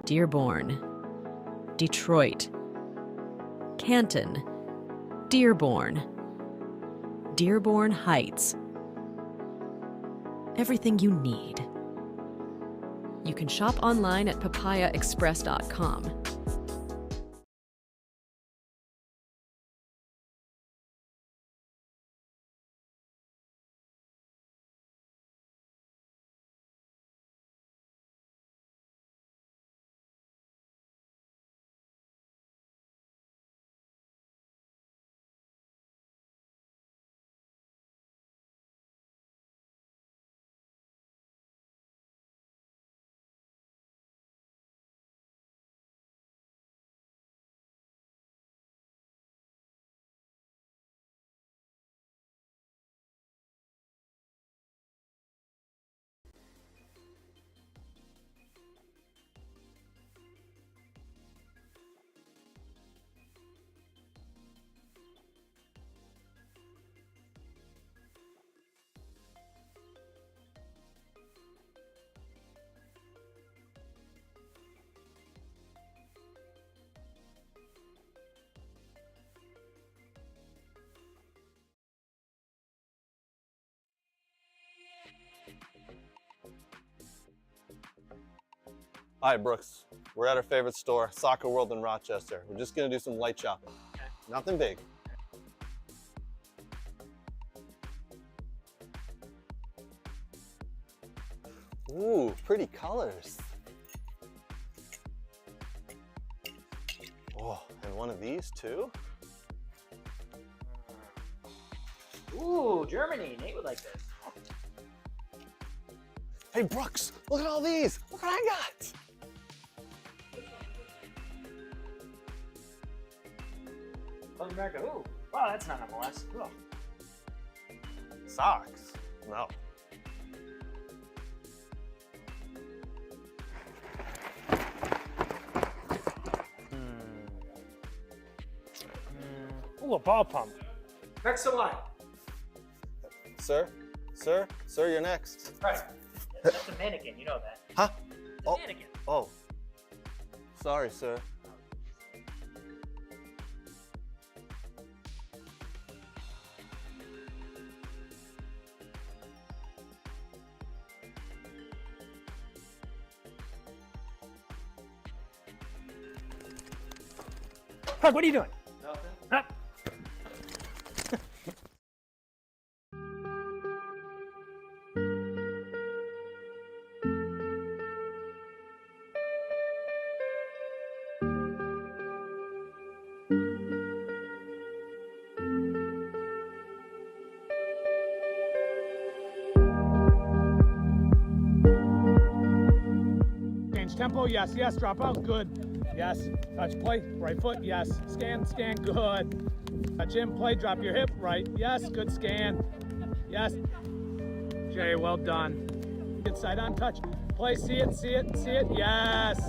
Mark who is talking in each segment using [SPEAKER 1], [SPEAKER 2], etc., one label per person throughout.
[SPEAKER 1] Dearborn, Detroit, Canton, Dearborn, Dearborn Heights. Everything you need. You can shop online at papayaexpress.com.
[SPEAKER 2] Hi, Brooks. We're at our favorite store, Soccer World in Rochester. We're just gonna do some light shopping. Okay. Nothing big. Ooh, pretty colors. Oh, and one of these too?
[SPEAKER 3] Ooh, Germany. Nate would like this.
[SPEAKER 2] Hey, Brooks, look at all these. Look what I got.
[SPEAKER 3] South America. Ooh. Wow, that's not MLS. Ooh.
[SPEAKER 2] Socks? No.
[SPEAKER 4] Ooh, a ball pump.
[SPEAKER 3] Next to line.
[SPEAKER 2] Sir, you're next.
[SPEAKER 3] Right. That's a mannequin. You know that.
[SPEAKER 2] Huh?
[SPEAKER 3] It's a mannequin.
[SPEAKER 2] Oh. Sorry, sir.
[SPEAKER 4] Craig, what are you doing?
[SPEAKER 3] Nothing.
[SPEAKER 4] Huh? Change tempo, yes, yes, drop out, good. Yes, touch play, right foot, yes. Scan, good. Touch in, play, drop your hip, right, yes, good scan. Yes. Jay, well done. Get side on touch. Play, see it, yes.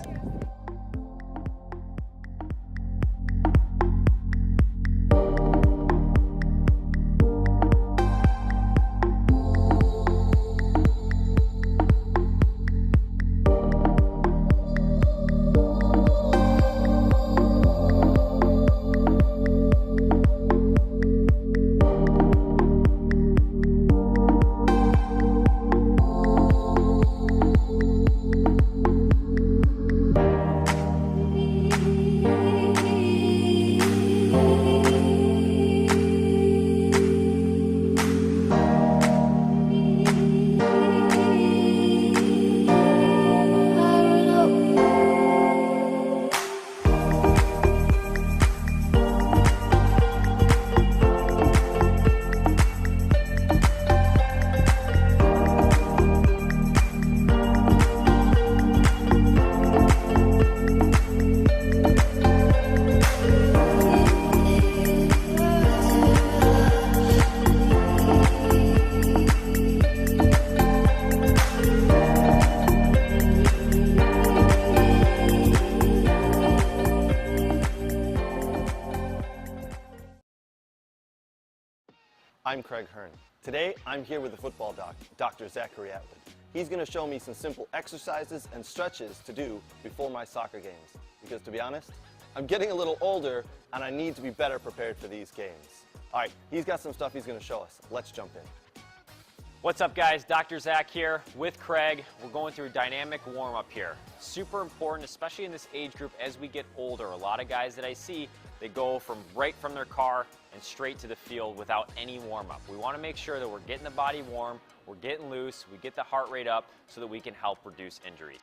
[SPEAKER 2] I'm Craig Hearn. Today, I'm here with the football doc, Dr. Zachary Atwood. he's going to show me some simple exercises and stretches to do before my soccer games. Because to be honest, I'm getting a little older and I need to be better prepared for these games. All right, he's got some stuff he's going to show us. Let's jump in.
[SPEAKER 5] What's up, guys? Dr. Zach here with Craig. We're going through a dynamic warm-up here. Super important, especially in this age group as we get older. A lot of guys that I see, they go right from their car and straight to the field without any warm-up. We want to make sure that we're getting the body warm, we're getting loose, we get the heart rate up so that we can help reduce injury.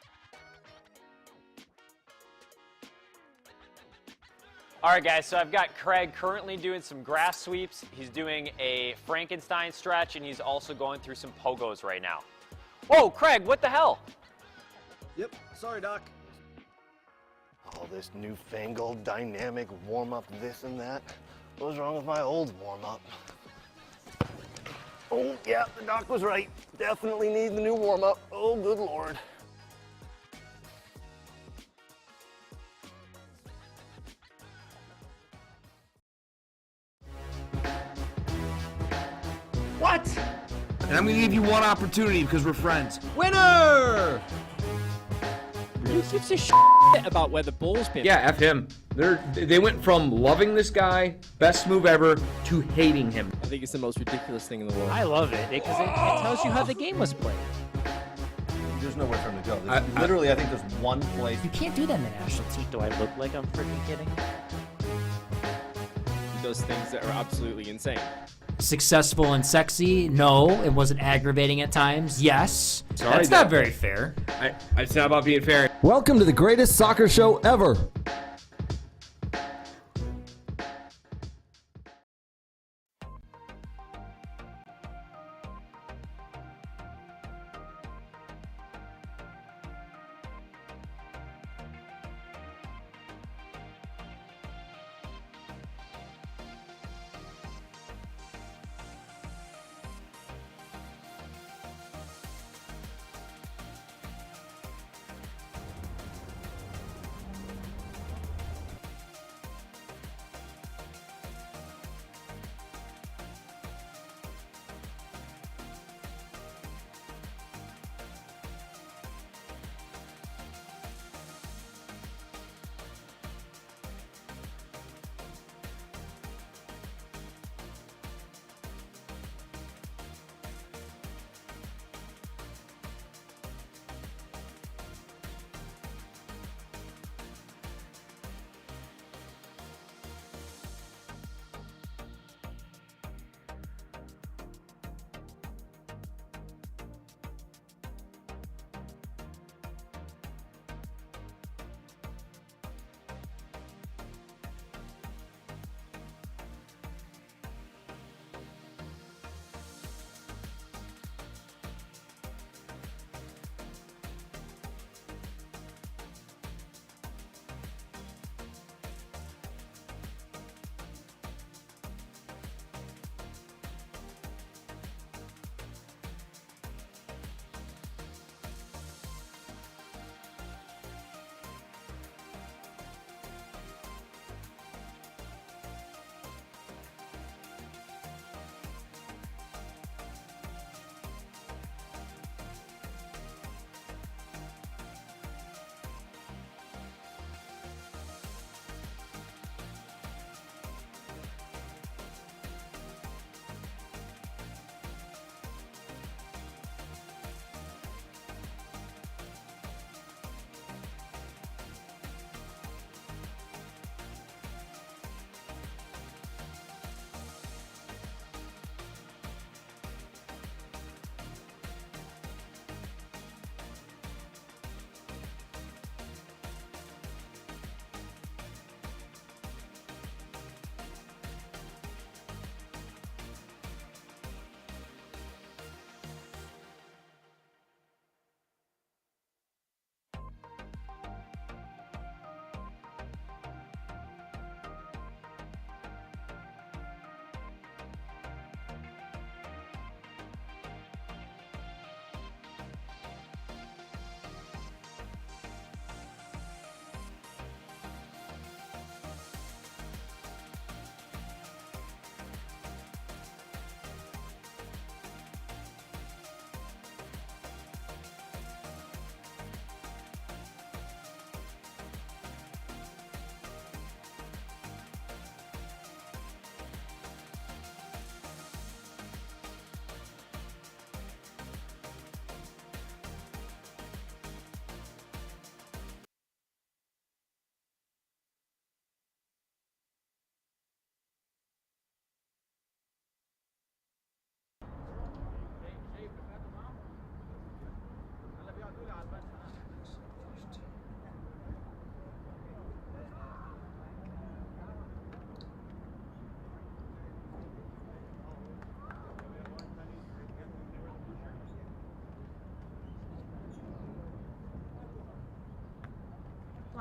[SPEAKER 5] All right, guys, so I've got Craig currently doing some grass sweeps. He's doing a Frankenstein stretch, and he's also going through some pogos right now. Whoa, Craig, what the hell?
[SPEAKER 2] Yep, sorry, Doc. All this newfangled dynamic warm-up, this and that. What was wrong with my old warm-up? Oh, yeah, the doc was right. Definitely need the new warm-up. Oh, good Lord.
[SPEAKER 6] What? And I'm gonna give you one opportunity because we're friends. Winner!
[SPEAKER 7] Who gives a shit about where the ball's been?
[SPEAKER 8] Yeah, F him. They went from loving this guy, best move ever, to hating him.
[SPEAKER 7] I think it's the most ridiculous thing in the world.
[SPEAKER 3] I love it because it tells you how the game was played.
[SPEAKER 9] There's nowhere for him to go. Literally, I think there's one place.
[SPEAKER 3] You can't do that in the national team. Do I look like I'm freaking kidding?
[SPEAKER 7] He does things that are absolutely insane.
[SPEAKER 10] Successful and sexy? No. It wasn't aggravating at times? Yes.
[SPEAKER 8] Sorry,
[SPEAKER 10] That's not very fair.
[SPEAKER 8] It's not about being fair.
[SPEAKER 9] Welcome to the greatest soccer show ever.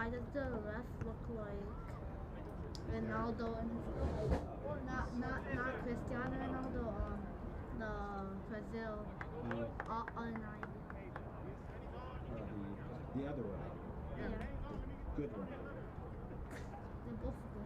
[SPEAKER 11] why does the ref look like Ronaldo and not Cristiano Ronaldo, the Brazil online?
[SPEAKER 12] The other one.
[SPEAKER 11] Yeah.
[SPEAKER 12] The good one.
[SPEAKER 11] They're both good.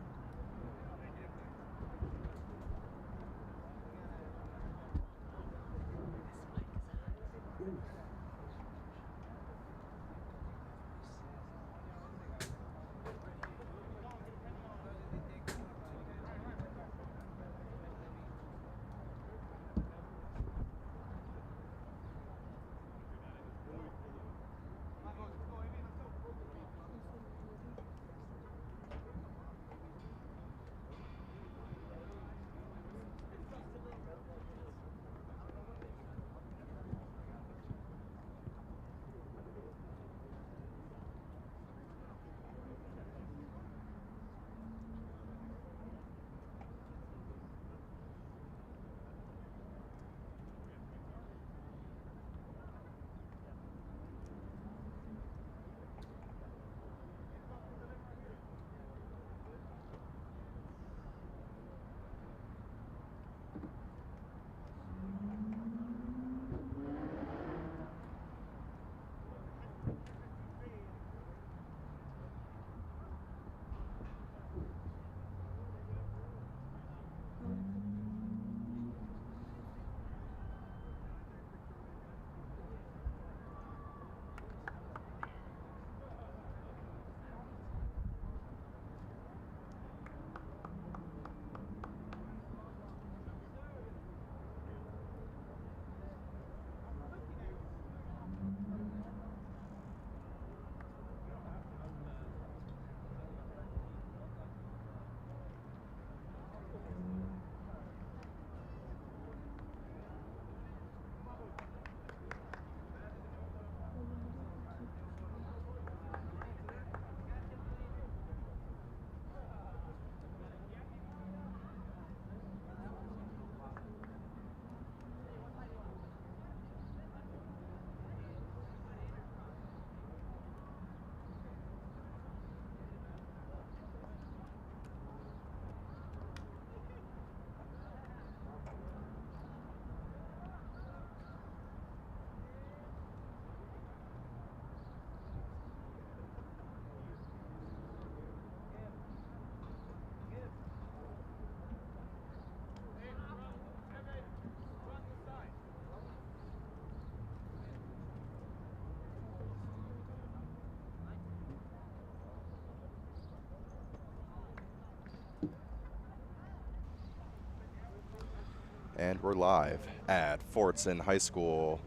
[SPEAKER 13] And we're live at Fordson High School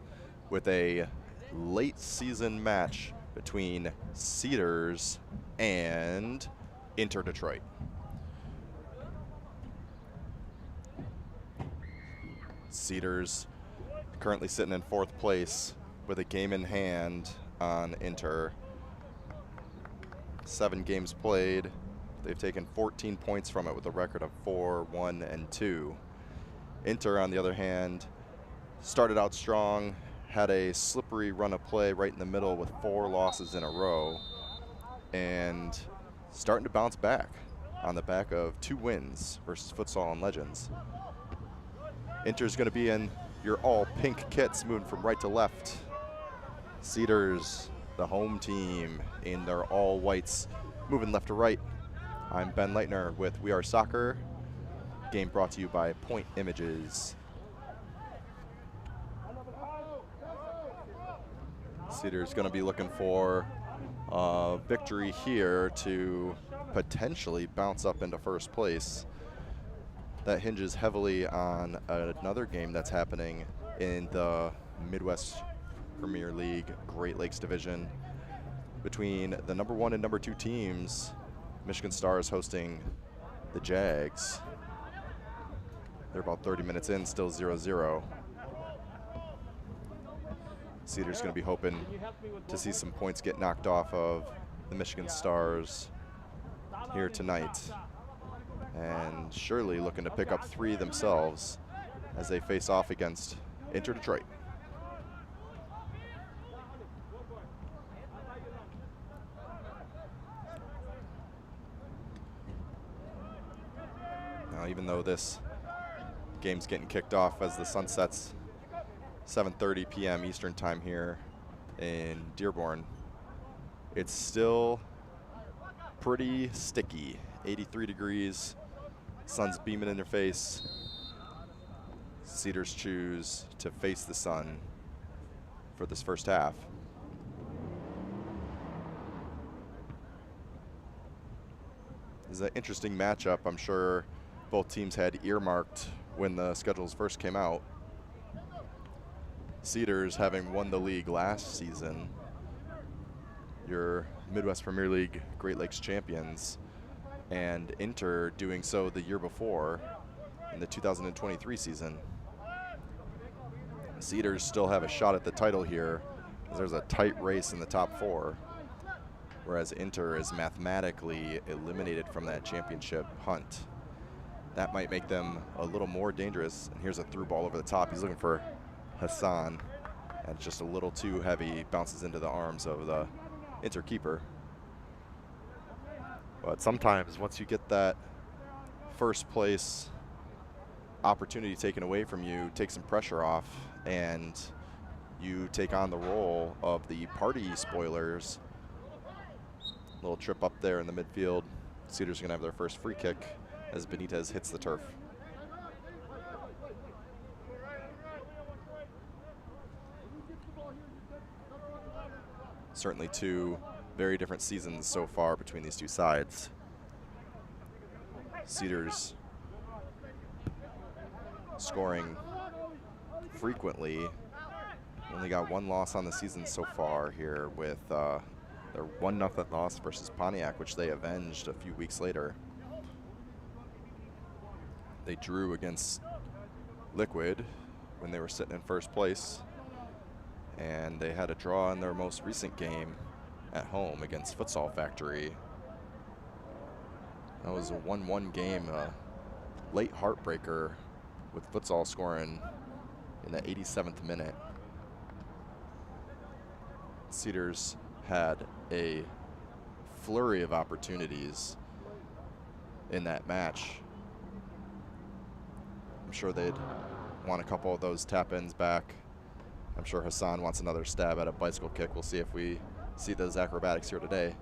[SPEAKER 13] with a late season match between Cedars and Inter Detroit. Cedars currently sitting in 4th place with a game in hand on Inter. 7 games played. They've taken 14 points from it with a record of 4-1-2. Inter, on the other hand, started out strong, had a slippery run of play right in the middle with 4 losses in a row, and starting to bounce back on the back of 2 wins versus Futsal and Legends. Inter's going to be in your all-pink kits, moving from right to left. Cedars, the home team, in their all-whites, moving left to right. I'm Ben Leitner with We Are Soccer. Game brought to you by Point Images. Cedars going to be looking for a victory here to potentially bounce up into 1st place. That hinges heavily on another game that's happening in the Midwest Premier League Great Lakes Division between the number 1 and number 2 teams. Michigan Stars hosting the Jags. They're about 30 minutes in, still 0-0. Cedars going to be hoping to see some points get knocked off of the Michigan Stars here tonight. And surely looking to pick up 3 themselves as they face off against Inter Detroit. Even though this game's getting kicked off as the sun sets 7:30 p.m. Eastern time here in Dearborn, it's still pretty sticky. 83 degrees, sun's beaming in your face. Cedars choose to face the sun for this first half. This is an interesting matchup. I'm sure both teams had earmarked when the schedules first came out. Cedars, having won the league last season, your Midwest Premier League Great Lakes champions, and Inter doing so the year before in the 2023 season. Cedars still have a shot at the title here, as there's a tight race in the top 4, whereas Inter is mathematically eliminated from that championship hunt. That might make them a little more dangerous. And here's a through ball over the top. He's looking for Hassan, and just a little too heavy, bounces into the arms of the Inter keeper. But sometimes once you get that first place opportunity taken away from you, take some pressure off, and you take on the role of the party spoilers. Little trip up there in the midfield. Cedars are gonna have their first free kick as Benitez hits the turf. Certainly two very different seasons so far between these two sides. Cedars scoring frequently. Only got one loss on the season so far here with their 1-0 loss versus Pontiac, which they avenged a few weeks later. They drew against Liquid when they were sitting in first place, and they had a draw in their most recent game at home against Futsal Factory. That was a 1-1 game, a late heartbreaker, with Futsal scoring in the 87th minute. Cedars had a flurry of opportunities in that match. I'm sure they'd want a couple of those tap-ins back. I'm sure Hassan wants another stab at a bicycle kick. We'll see if we see those acrobatics here today.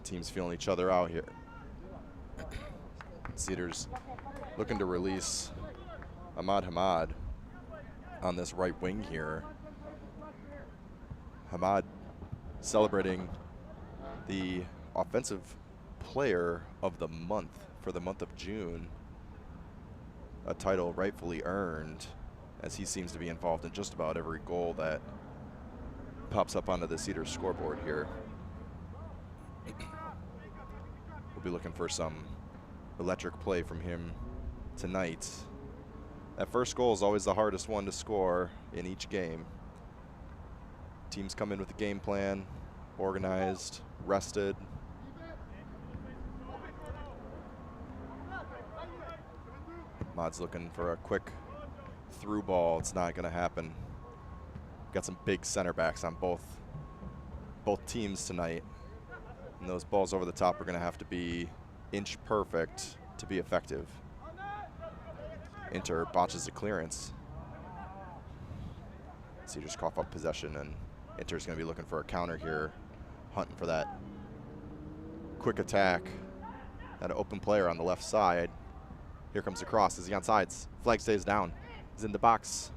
[SPEAKER 13] Teams feeling each other out here. Cedars looking to release Ahmad Hamad on this right wing here. Hamad celebrating the offensive player of the month for the month of June, a title rightfully earned, as he seems to be involved in just about every goal that pops up onto the Cedars scoreboard here. We'll be looking for some electric play from him tonight. That first goal is always the hardest one to score in each game. Teams come in with a game plan, organized, rested. Mod's looking for a quick through ball. It's not going to happen. Got some big center backs on both teams tonight. And those balls over the top are going to have to be inch perfect to be effective. Inter botches the clearance. Cedars cough up possession, and Inter's going to be looking for a counter here, hunting for that quick attack. That open player on the left side. Here comes the cross. Is he on sides? Flag stays down. He's in the box.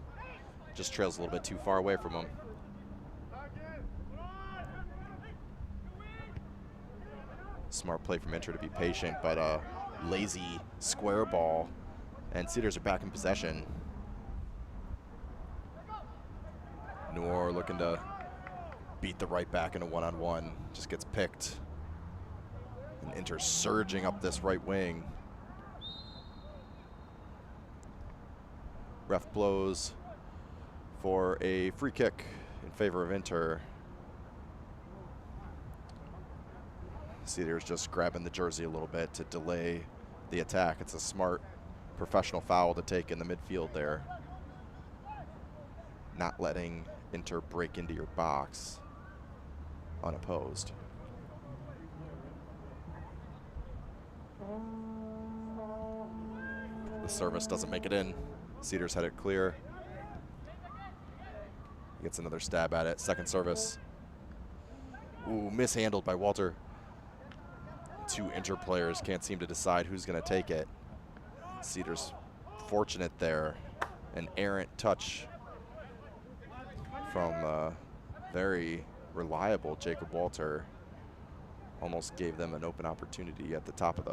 [SPEAKER 13] Just trails a little bit too far away from him. Smart play from Inter to be patient, but a lazy square ball, and Cedars are back in possession. Noor looking to beat the right back in a one-on-one, just gets picked. And Inter surging up this right wing. Ref blows for a free kick in favor of Inter. Cedars just grabbing the jersey a little bit to delay the attack. It's a smart professional foul to take in the midfield there. Not letting Inter break into your box. unopposed. The service doesn't make it in. Cedars had it clear. Gets another stab at it. Second service. Ooh, mishandled by Walter. Two Inter players can't seem to decide who's going to take it. Cedars fortunate there. An errant touch from very reliable Jacob Walter. Almost gave them an open opportunity at the top of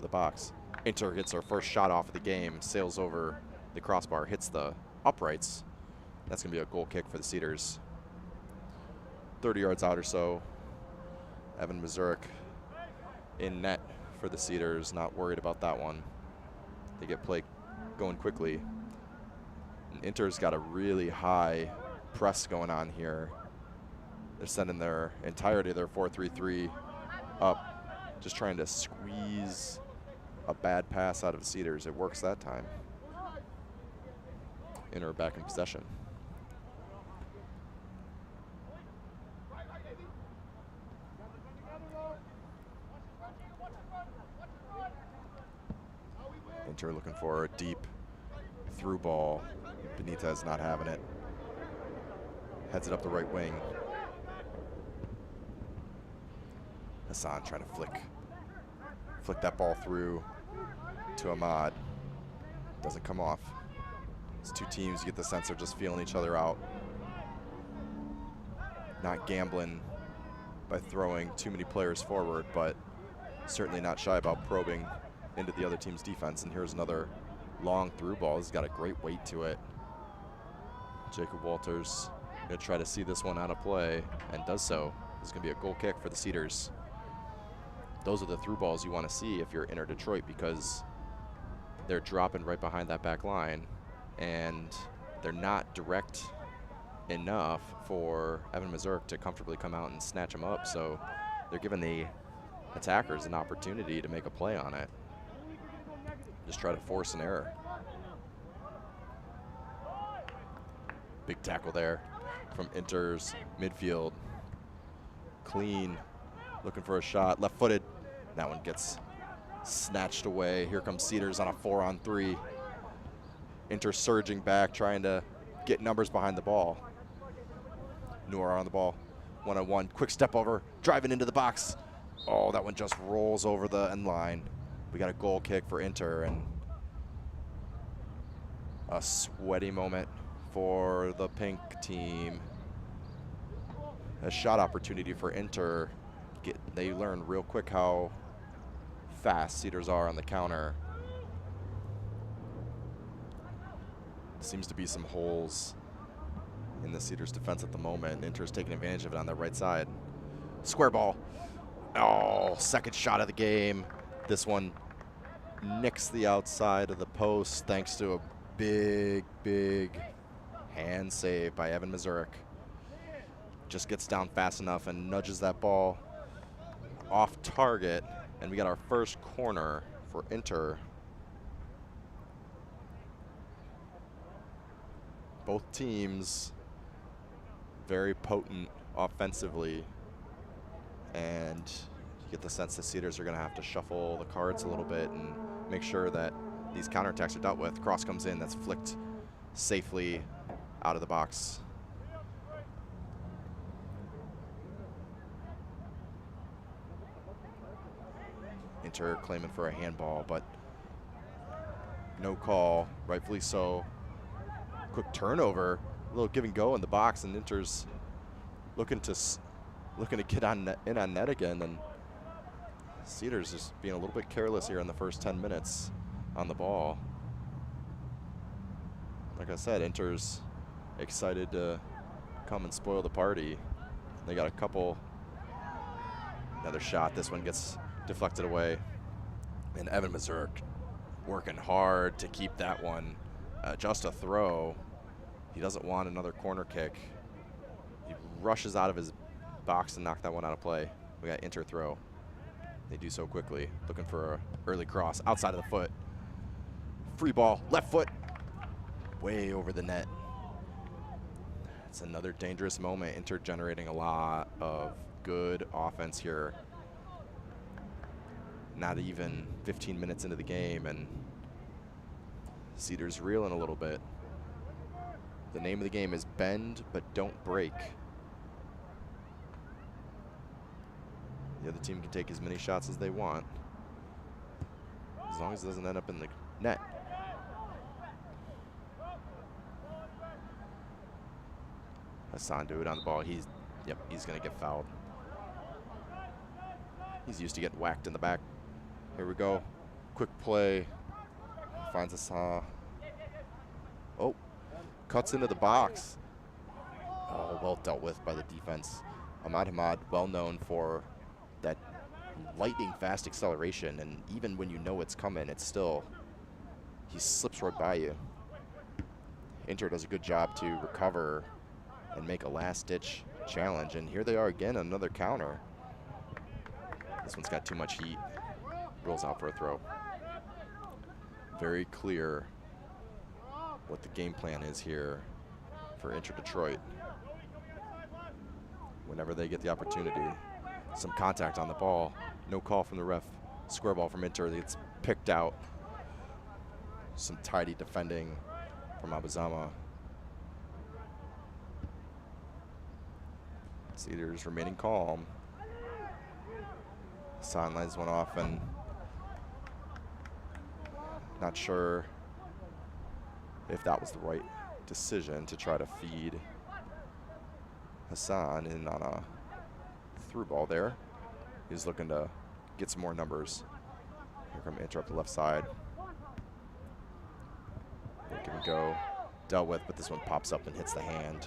[SPEAKER 13] the box. Inter gets their first shot off of the game, sails over the crossbar, hits the uprights. That's going to be a goal kick for the Cedars. 30 yards out or so. Evan Mazurek in net for the Cedars. Not worried about that one. They get play going quickly. And Inter's got a really high press going on here. They're sending their entirety of their 4-3-3 up, just trying to squeeze a bad pass out of Cedars. It works that time. Inter back in possession. Inter looking for a deep through ball. Benitez not having it. Heads it up the right wing. Hassan trying to flick that ball through to Ahmad. Doesn't come off. These two teams, you get the sense they're just feeling each other out. Not gambling by throwing too many players forward, but certainly not shy about probing into the other team's defense. And here's another long through ball. This has got a great weight to it. Jacob Walters gonna try to see this one out of play and does so. This is gonna be a goal kick for the Cedars. Those are the through balls you want to see if you're Inter Detroit, because they're dropping right behind that back line and they're not direct enough for Evan Mazurek to comfortably come out and snatch them up. So they're giving the attackers an opportunity to make a play on it. Just try to force an error. Big tackle there from Inter's midfield. Clean, looking for a shot, left-footed. That one gets snatched away. Here comes Cedars on a 4-on-3. Inter surging back, trying to get numbers behind the ball. Noor on the ball, one-on-one, quick step over, driving into the box. Oh, that one just rolls over the end line. We got a goal kick for Inter, and a sweaty moment for the pink team. A shot opportunity for Inter. They learn real quick how fast Cedars are on the counter. Seems to be some holes in the Cedars defense at the moment. Inter's taking advantage of it on the right side. Square ball. Oh, second shot of the game. This one nicks the outside of the post thanks to a big hand save by Evan Mazurek. Just gets down fast enough and nudges that ball off target, and we got our first corner for Inter. Both teams very potent offensively, and you get the sense the Cedars are going to have to shuffle the cards a little bit and make sure that these counterattacks are dealt with. Cross comes in, that's flicked safely out of the box. Inter claiming for a handball, but no call, rightfully so. Quick turnover, a little give and go in the box, and Inter's looking to get in on net again, and Cedars just being a little bit careless here in the first 10 minutes on the ball. Like I said, Inter's excited to come and spoil the party. They got a couple. Another shot. This one gets deflected away, and Evan Mazurek working hard to keep that one just a throw. He doesn't want another corner kick. He rushes out of his box and knock that one out of play. We got Inter throw. They do so quickly, looking for an early cross outside of the foot. Free ball, left foot, way over the net. It's another dangerous moment. Inter generating a lot of good offense here. Not even 15 minutes into the game, and Cedars reeling a little bit. The name of the game is bend, but don't break. The other team can take as many shots as they want, as long as it doesn't end up in the net. Hassan do it on the ball. He's gonna get fouled. He's used to getting whacked in the back. Here we go. Quick play. Finds Hassan. Oh, cuts into the box. Oh, well dealt with by the defense. Ahmad, well known for that lightning fast acceleration, and even when you know it's coming, it's still, he slips right by you. Inter does a good job to recover and make a last-ditch challenge, and here they are again, another counter. This one's got too much heat. Rolls out for a throw. Very clear what the game plan is here for Inter Detroit. Whenever they get the opportunity, some contact on the ball, no call from the ref. Square ball from Inter, it's picked out. Some tidy defending from Abuzama. Cedars remaining calm. Sidelines went off, and not sure if that was the right decision to try to feed Hassan in on a through ball there. He's looking to get some more numbers. Here come Inter up the left side. Give and go. Dealt with, but this one pops up and hits the hand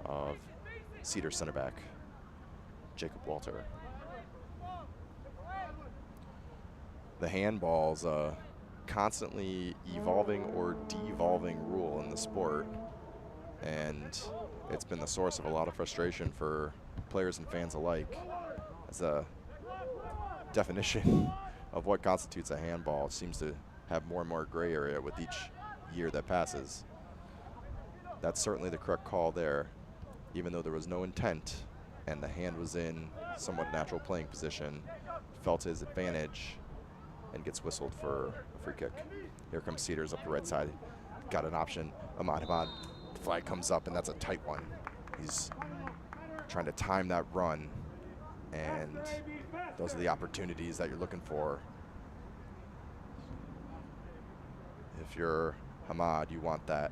[SPEAKER 13] of Cedar center back, Jacob Walter. The handball's a constantly evolving or devolving rule in the sport, and it's been the source of a lot of frustration for players and fans alike. As a definition of what constitutes a handball, it seems to have more and more gray area with each year that passes. That's certainly the correct call there, even though there was no intent and the hand was in somewhat natural playing position, felt his advantage, and gets whistled for a free kick. Here comes Cedars up the right side. Got an option. Ahmad, flag comes up, and that's a tight one. He's trying to time that run, and those are the opportunities that you're looking for. If you're Hamad, you want that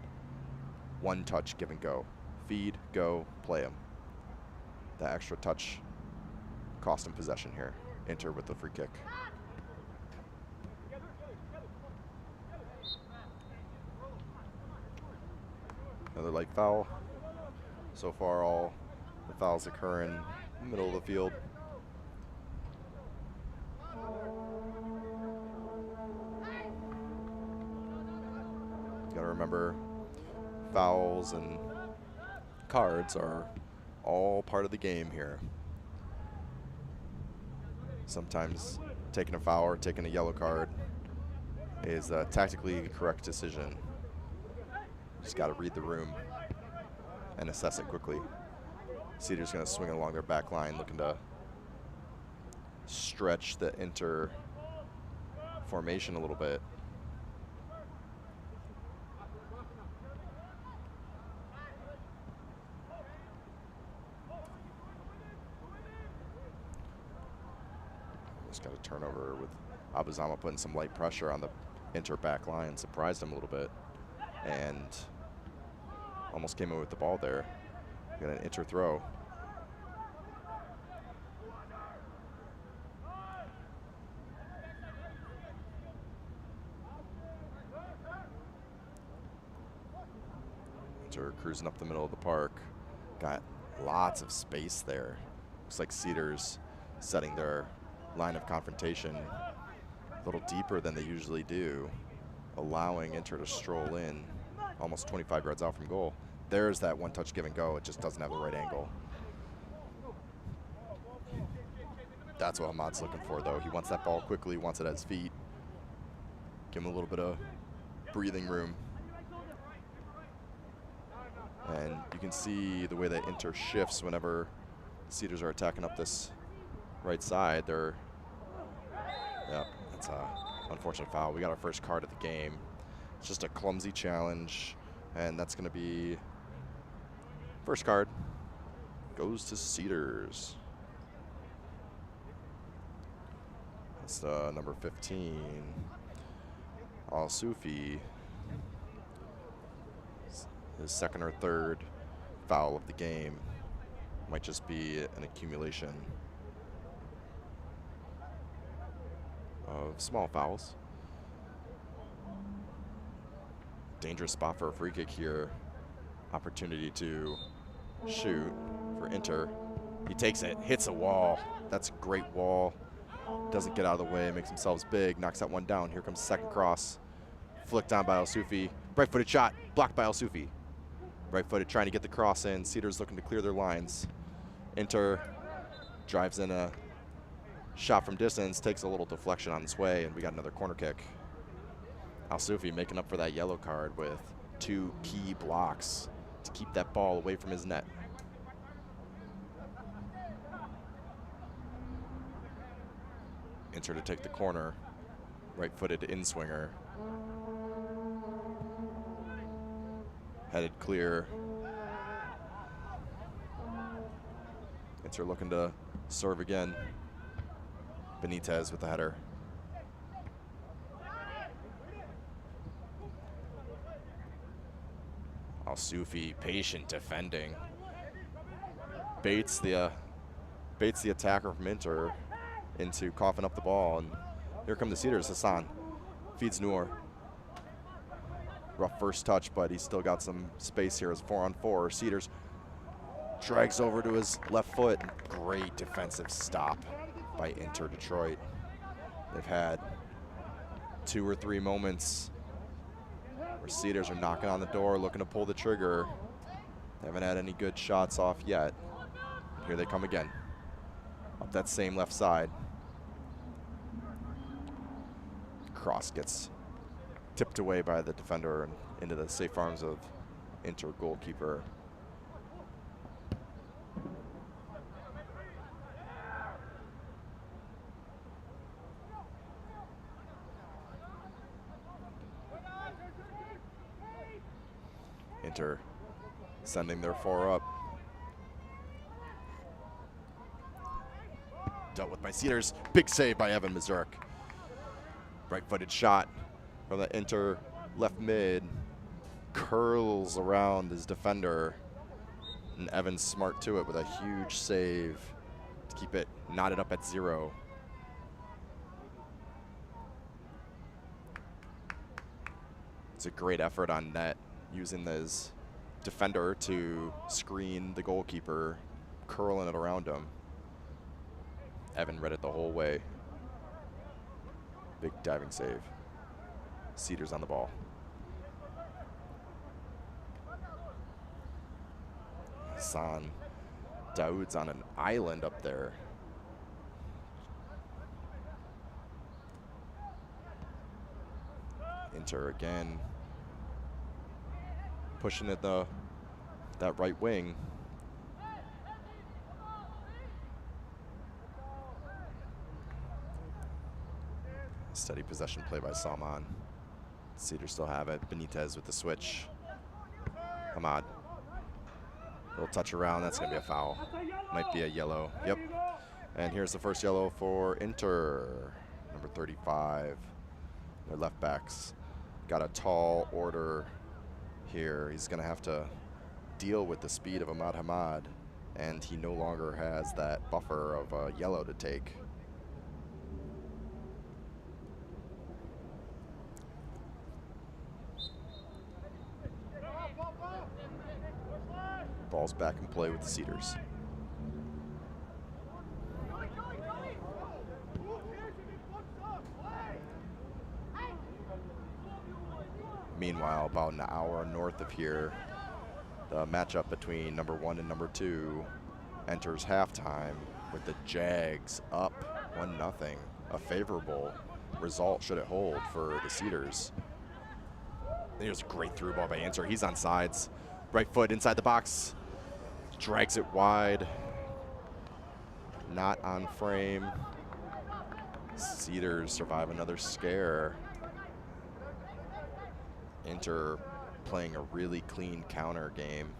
[SPEAKER 13] one touch give and go. Feed, go, play him. That extra touch cost him possession here. Inter with the free kick. Another light foul. So far, all the fouls occur in the middle of the field. You gotta remember, fouls and cards are all part of the game here. Sometimes taking a foul or taking a yellow card is a tactically correct decision. Just got to read the room and assess it quickly. Cedar's going to swing along their back line, looking to stretch the Inter formation a little bit. Just got a turnover with Abuzama putting some light pressure on the Inter back line, surprised him a little bit, and almost came in with the ball there. Got an Inter throw. Inter cruising up the middle of the park. Got lots of space there. Looks like Cedars setting their line of confrontation a little deeper than they usually do, allowing Inter to stroll in almost 25 yards out from goal. There's that one touch give and go. It just doesn't have the right angle. That's what Hamad's looking for, though. He wants that ball quickly, wants it at his feet. Give him a little bit of breathing room. And you can see the way that Inter shifts whenever Cedars are attacking up this right side. They're, yeah, that's a unfortunate foul. We got our first card of the game. It's just a clumsy challenge, and that's going to be first card goes to Cedars. That's number 15, Al-Sufi. His second or third foul of the game. Might just be an accumulation of small fouls. Dangerous spot for a free kick here. Opportunity to shoot for Inter. He takes it, hits a wall. That's a great wall. Doesn't get out of the way, makes themselves big, knocks that one down. Here comes the second cross. Flicked on by Al-Sufi. Right-footed shot, blocked by Al-Sufi. Right-footed trying to get the cross in. Cedars looking to clear their lines. Inter drives in a shot from distance, takes a little deflection on its way, and we got another corner kick. Al-Sufi making up for that yellow card with 2 key blocks to keep that ball away from his net. Inter to take the corner. Right-footed in-swinger. Headed clear. Inter looking to serve again. Benitez with the header. Al-Sufi patient defending. Baits the attacker from Inter into coughing up the ball, and here come the Cedars. Hassan feeds Noor. Rough first touch, but he's still got some space here as 4-on-4. Cedars drags over to his left foot. Great defensive stop by Inter Detroit. They've had 2 or 3 moments where Cedars are knocking on the door, looking to pull the trigger. They haven't had any good shots off yet. Here they come again. Up that same left side. Cross gets tipped away by the defender and into the safe arms of Inter goalkeeper. Inter sending their 4 up. Dealt with by Cedars. Big save by Evan Mazurk. Right-footed shot from the Inter left mid. Curls around his defender. And Evan's smart to it with a huge save to keep it knotted up at 0. It's a great effort on net, using his defender to screen the goalkeeper, curling it around him. Evan read it the whole way. Big diving save. Cedars on the ball. Hassan Daoud's on an island up there. Inter again. Pushing at that right wing. Steady possession play by Salman. Cedars still have it. Benitez with the switch. Hamad. Little touch around. That's going to be a foul. Might be a yellow. Yep. And here's the first yellow for Inter. Number 35. Their left backs. Got a tall order here. He's going to have to deal with the speed of Ahmad Hamad. And he no longer has that buffer of a yellow to take. Ball's back in play with the Cedars. Meanwhile, about an hour north of here, the matchup between number 1 and number 2 enters halftime with the Jags up 1-0. A favorable result should it hold for the Cedars. There's a great through ball by Inter. He's on sides. Right foot inside the box. Drags it wide. Not on frame. Cedars survive another scare. Inter playing a really clean counter game.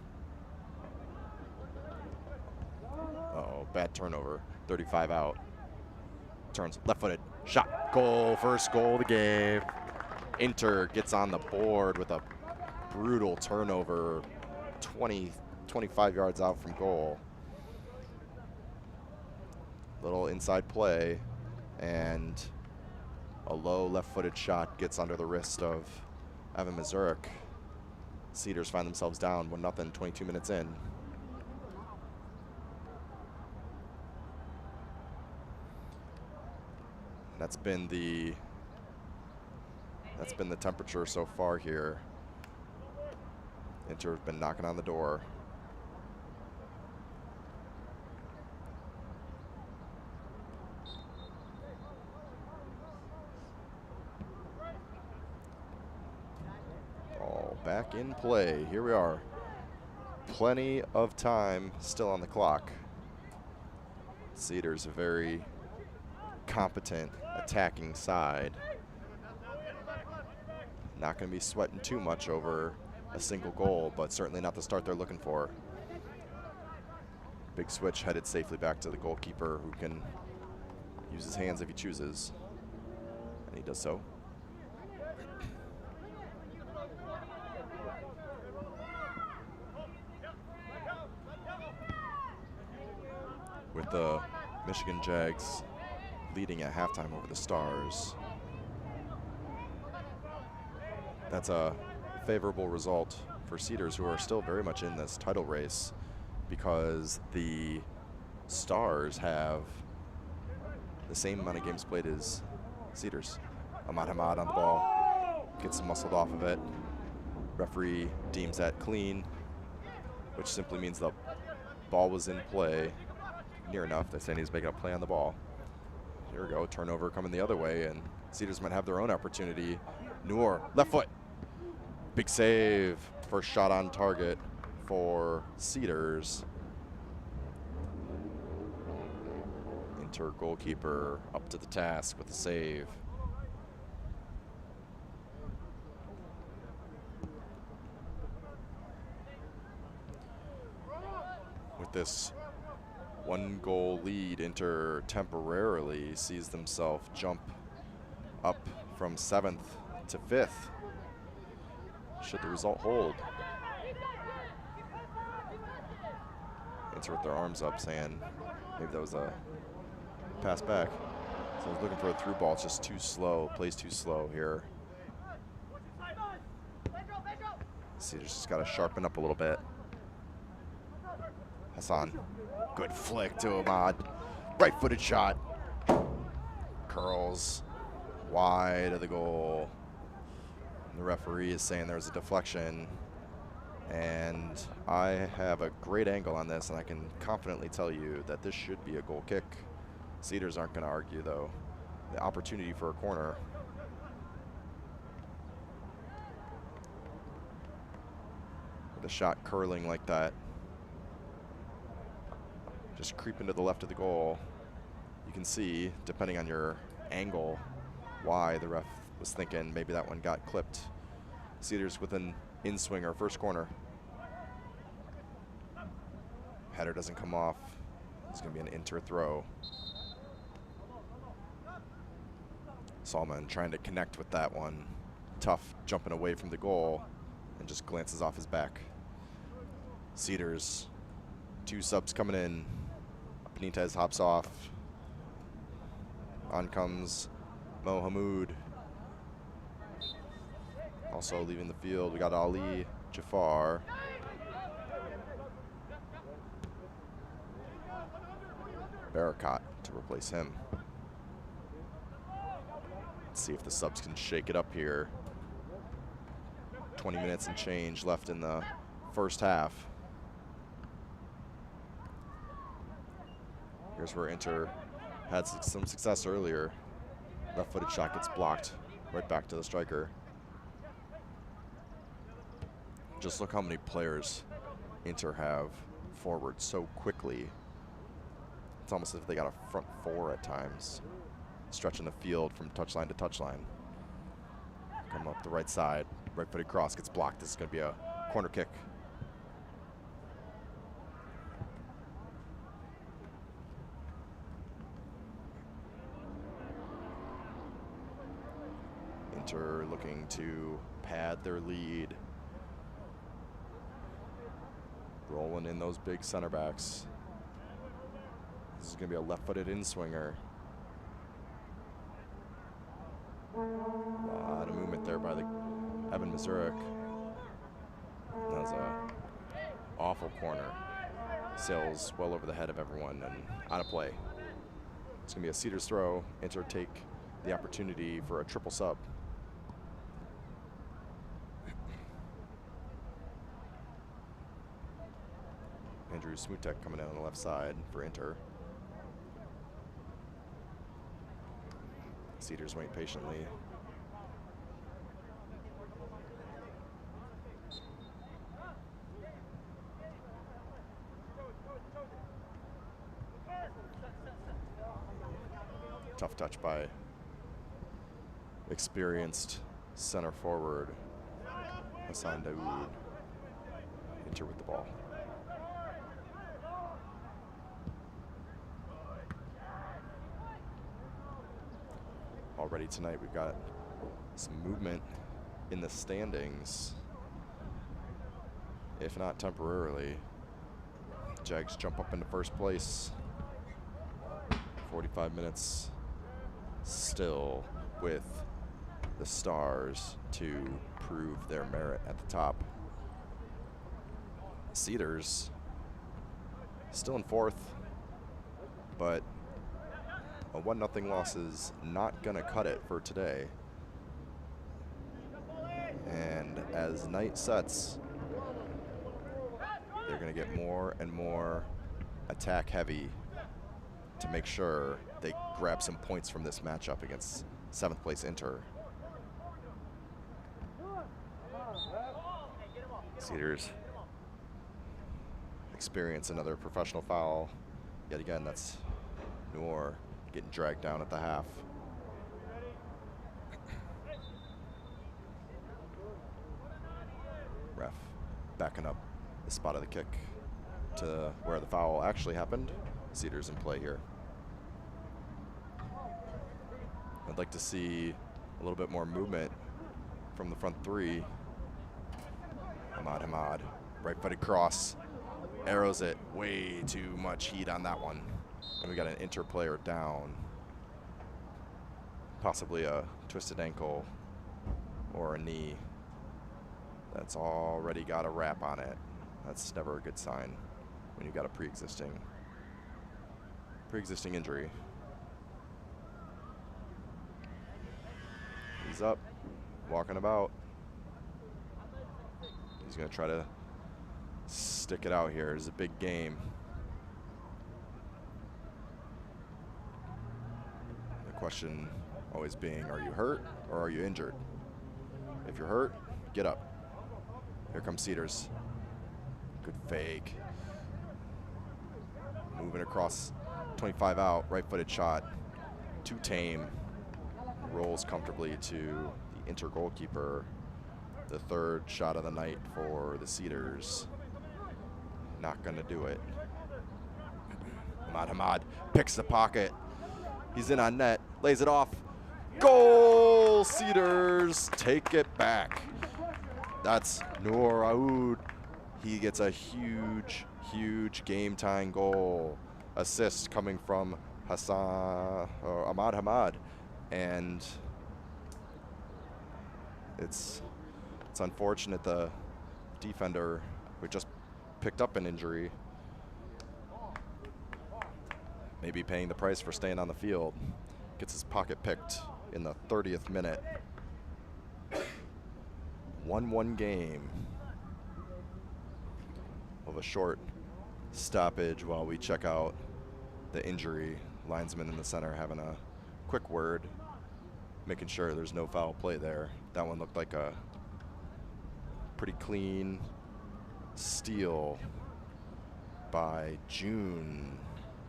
[SPEAKER 13] Uh-oh, bad turnover. 35 out. Turns left-footed. Shot. Goal. First goal of the game. Inter gets on the board with a brutal turnover. 25 yards out from goal. Little inside play. And a low left-footed shot gets under the wrist of Evan Mazurek. Cedars find themselves down 1-0, 22 minutes in. That's been the temperature so far here. Inter have been knocking on the door. Ball back in play. Here we are. Plenty of time still on the clock. Cedars a very competent attacking side. Not going to be sweating too much over a single goal, but certainly not the start they're looking for. Big switch headed safely back to the goalkeeper, who can use his hands if he chooses, and he does so. With the Michigan Jags leading at halftime over the Stars. That's a favorable result for Cedars, who are still very much in this title race, because the Stars have the same amount of games played as Cedars. Ahmad Hamad on the ball, gets muscled off of it. Referee deems that clean, which simply means the ball was in play near enough. They're saying he's making a play on the ball. Here we go, turnover coming the other way, and Cedars might have their own opportunity. Noor, left foot. Big save. First shot on target for Cedars. Inter goalkeeper up to the task with the save. With this 1-goal lead, Inter temporarily sees themselves jump up from 7th to 5th. Should the result hold. Inter with their arms up, saying maybe that was a pass back. So he's looking for a through ball. It's just too slow. Plays too slow here. Cedars just got to sharpen up a little bit. Hassan, good flick to Ahmad. Right-footed shot. Curls wide of the goal. The referee is saying there's a deflection, and I have a great angle on this, and I can confidently tell you that this should be a goal kick. Cedars aren't going to argue, though. The opportunity for a corner. With a shot curling like that, just creeping to the left of the goal. You can see, depending on your angle, why the ref was thinking maybe that one got clipped. Cedars with an in-swinger, first corner. Header doesn't come off. It's going to be an Inter throw. Salman trying to connect with that one. Tough jumping away from the goal and just glances off his back. Cedars, 2 subs coming in. Benitez hops off. On comes Mohamoud. Also leaving the field, we got Ali Jafar. Barakat to replace him. Let's see if the subs can shake it up here. 20 minutes and change left in the first half. Here's where Inter had some success earlier. Left-footed shot gets blocked right back to the striker. Just look how many players Inter have forward so quickly. It's almost as if they got a front four at times, stretching the field from touchline to touchline. Come up the right side, right-footed cross gets blocked. This is going to be a corner kick. Inter looking to pad their lead. Rolling in those big center backs. This is going to be a left-footed in-swinger. A lot of movement there by the Evan Mazurek. That was a awful corner. Sails well over the head of everyone and out of play. It's going to be a Cedars throw. Inter take the opportunity for a triple sub. Andrew Smutek coming in on the left side for Inter. Cedars wait patiently. Tough touch by experienced center forward Hassan Daoud. Inter with the ball. Already tonight we've got some movement in the standings, if not temporarily. Jags jump up into first place. 45 minutes still with the Stars to prove their merit at the top. Cedars still in fourth, but a 1-0 loss is not going to cut it for today. And as night sets, they're going to get more and more attack heavy to make sure they grab some points from this matchup against 7th place Inter. Cedars experience another professional foul. Yet again, that's Noor getting dragged down at the half. Ref backing up the spot of the kick to where the foul actually happened. Cedars in play here. I'd like to see a little bit more movement from the front three. Hamad, right-footed cross, arrows it, way too much heat on that one. And we got an Inter player down. Possibly a twisted ankle or a knee that's already got a wrap on it. That's never a good sign when you've got a pre-existing injury. He's up, walking about. He's gonna try to stick it out here. It's a big game. The question always being, are you hurt or are you injured? If you're hurt, get up. Here comes Cedars. Good fake. Moving across 25 out, right-footed shot. Too tame. Rolls comfortably to the Inter goalkeeper. The third shot of the night for the Cedars. Not gonna do it. Hamad picks the pocket. He's in on net, lays it off. Goal! Cedars take it back. That's Noor Aoud. He gets a huge, huge game-tying goal. Assist coming from Ahmad Hamad. And it's unfortunate the defender who just picked up an injury maybe paying the price for staying on the field. Gets his pocket picked in the 30th minute. 1-1 game. Of a short stoppage while we check out the injury. Linesman in the center having a quick word, making sure there's no foul play there. That one looked like a pretty clean steal by June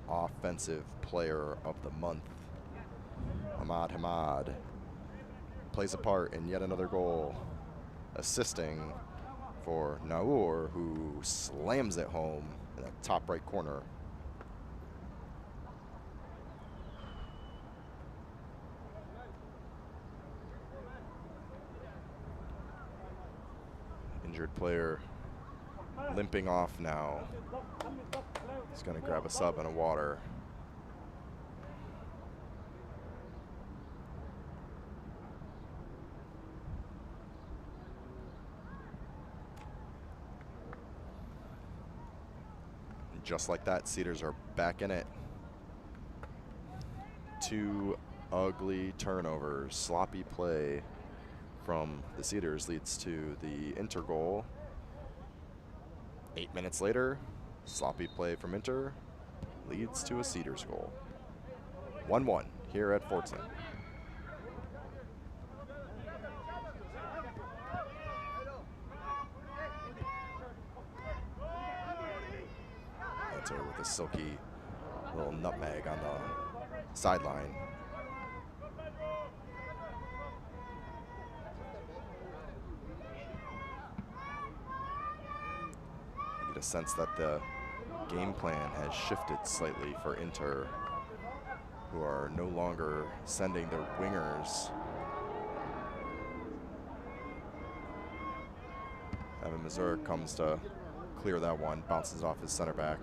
[SPEAKER 13] Offensive Player of the Month. Hamad plays a part in yet another goal, assisting for Naur, who slams it home in the top right corner. Injured player limping off now. He's going to grab a sub and a water. And just like that, Cedars are back in it. 2 ugly turnovers, sloppy play from the Cedars leads to the Inter goal. 8 minutes later, sloppy play from Inter leads to a Cedars goal. 1-1 here at Fordson. Inter with a silky little nutmeg on the sideline. A sense that the game plan has shifted slightly for Inter, who are no longer sending their wingers. Evan Mazur comes to clear that one, bounces off his center back.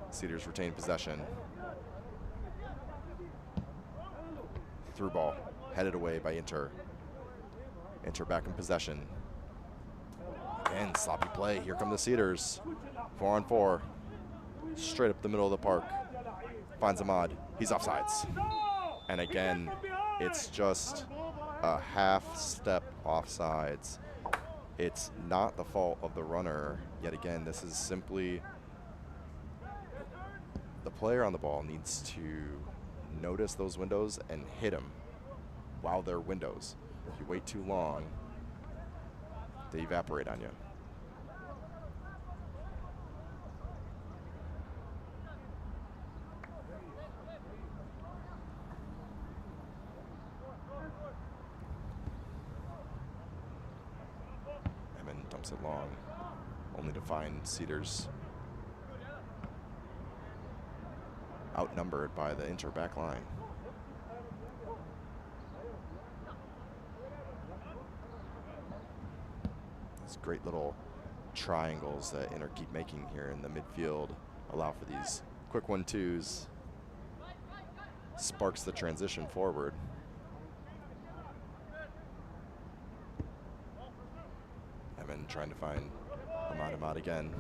[SPEAKER 13] Cedars retain possession. Through ball, headed away by Inter. Inter back in possession. Again, sloppy play. Here come the Cedars. 4-on-4. Straight up the middle of the park. Finds Ahmad. He's offsides. And again, it's just a half step offsides. It's not the fault of the runner. Yet again, this is simply the player on the ball needs to notice those windows and hit them while they're windows. If you wait too long, they evaporate on you. Emin dumps it long, only to find Cedars outnumbered by the Inter back line. Great little triangles that Inter keep making here in the midfield allow for these quick 1-2s. Sparks the transition forward. Evan trying to find Ahmad again.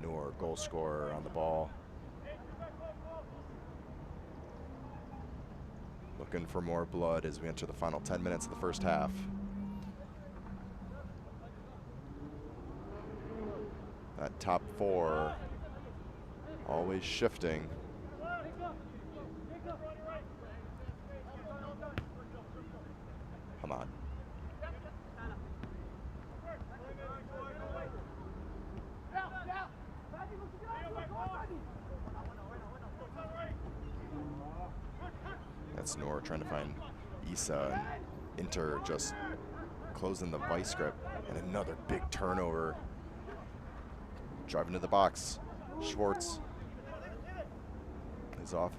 [SPEAKER 13] Noor, goal scorer, on the ball. Looking for more blood as we enter the final 10 minutes of the first half. That top 4 always shifting. Hamad. That's Noor trying to find Issa, and Inter just closing the vice grip, and another big turnover. Driving to the box, Schwartz is off.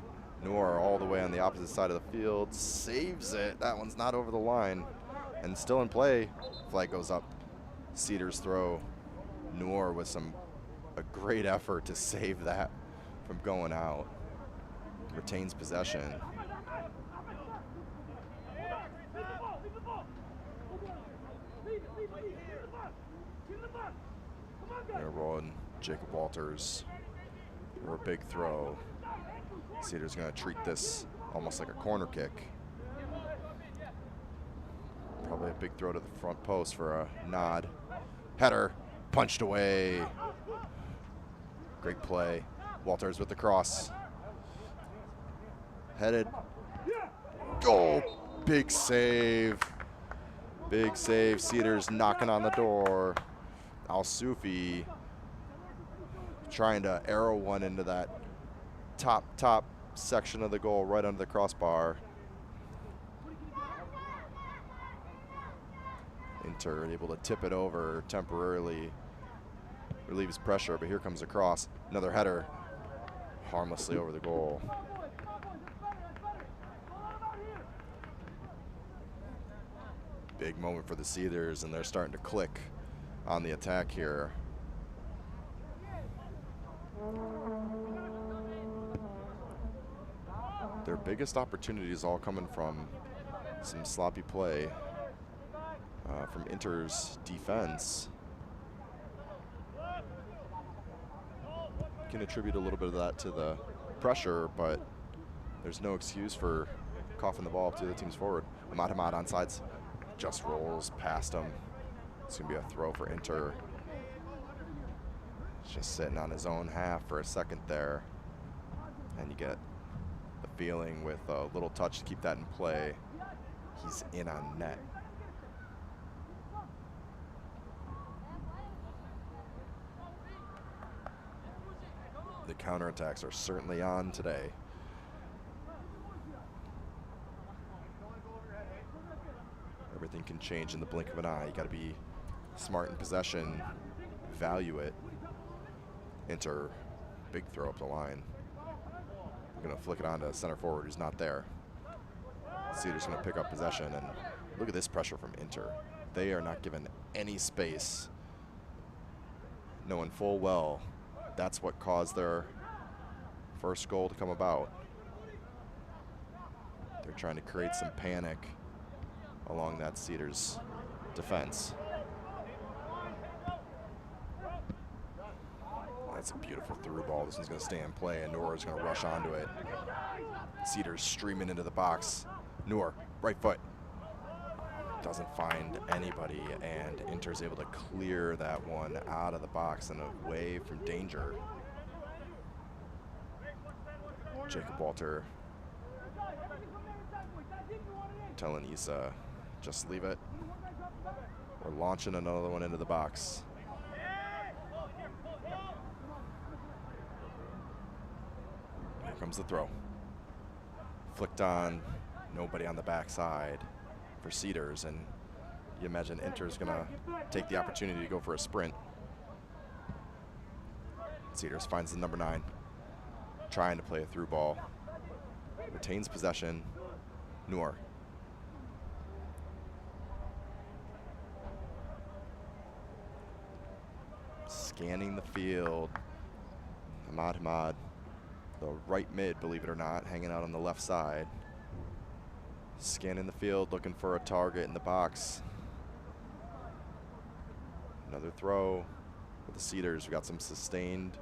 [SPEAKER 13] Noor all the way on the opposite side of the field, saves it. That one's not over the line, and still in play. Flag goes up. Cedars throw. Noor with a great effort to save that from going out. Retains possession. Rolling Jacob Walters for a big throw. Cedars going to treat this almost like a corner kick. Probably a big throw to the front post for a nod. Header, punched away. Great play. Walters with the cross. Headed Oh, big save. Big save. Cedars knocking on the door. Al-Sufi trying to arrow one into that top section of the goal right under the crossbar. Inter able to tip it over temporarily, relieves pressure, but here comes a cross. Another header harmlessly over the goal. Big moment for the Cedars, and they're starting to click on the attack here. Their biggest opportunities all coming from some sloppy play from Inter's defense. Can attribute a little bit of that to the pressure, but there's no excuse for coughing the ball up to the team's forward. Ahmad on sides, just rolls past him. It's gonna be a throw for Inter. Just sitting on his own half for a second there. And you get the feeling with a little touch to keep that in play, he's in on net. The counterattacks are certainly on today. Everything can change in the blink of an eye. You got to be smart in possession, value it. Inter, big throw up the line. We're going to flick it on to center forward who's not there. Cedars going to pick up possession, and look at this pressure from Inter. They are not given any space, knowing full well that's what caused their first goal to come about. They're trying to create some panic along that Cedars defense. That's a beautiful through ball. This one's going to stay in play, and Noor's going to rush onto it. Cedars streaming into the box. Noor, right foot. Doesn't find anybody, and Inter's able to clear that one out of the box and away from danger. Jacob Walter telling Issa, just leave it. We're launching another one into the box. Here comes the throw. Flicked on, nobody on the backside for Cedars, and you imagine Inter's gonna take the opportunity to go for a sprint. Cedars finds the number 9, trying to play a through ball. Retains possession. Noor. Scanning the field. Ahmad, the right mid, believe it or not, hanging out on the left side. Scanning the field, looking for a target in the box. Another throw with the Cedars. We got some sustained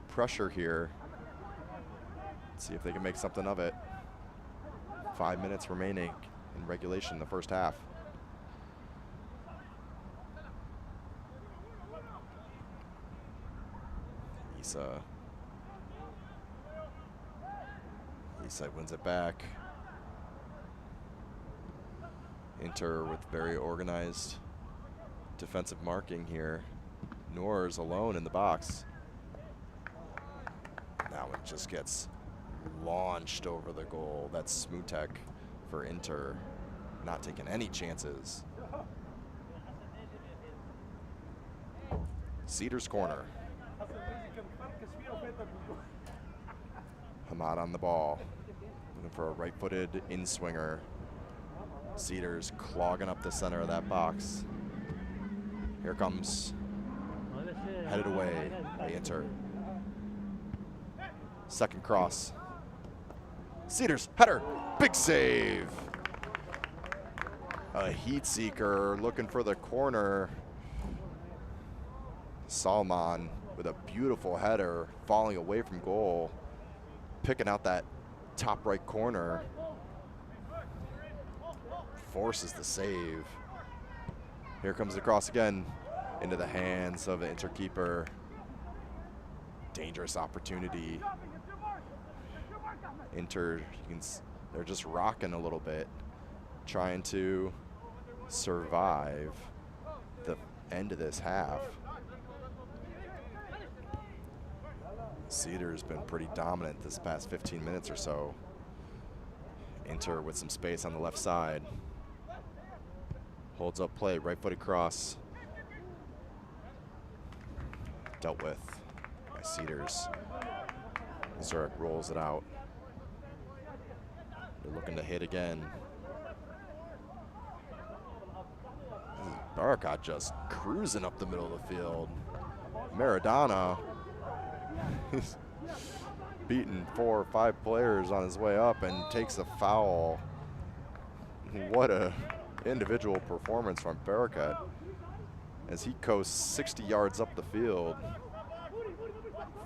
[SPEAKER 13] pressure here. Let's see if they can make something of it. 5 minutes remaining in regulation in the first half. Issa wins it back. Inter with very organized defensive marking here. Noor's alone in the box. That one just gets launched over the goal. That's Smutek for Inter, not taking any chances. Cedars corner. Hamad on the ball, looking for a right-footed in-swinger. Cedars clogging up the center of that box. Here comes, headed away by Inter. Second cross. Cedars, header, big save. A heat seeker looking for the corner. Salman with a beautiful header, falling away from goal, picking out that top right corner. Forces the save. Here comes the cross again into the hands of the Inter keeper. Dangerous opportunity. Inter, you can They're just rocking a little bit, trying to survive the end of this half. Cedars been pretty dominant this past 15 minutes or so. Inter with some space on the left side. Holds up play, right-footed cross. Dealt with by Cedars. Zurich rolls it out. They're looking to hit again. Baracott just cruising up the middle of the field. Maradona, he's beaten 4 or 5 players on his way up and takes a foul. What a individual performance from Baracott as he coasts 60 yards up the field,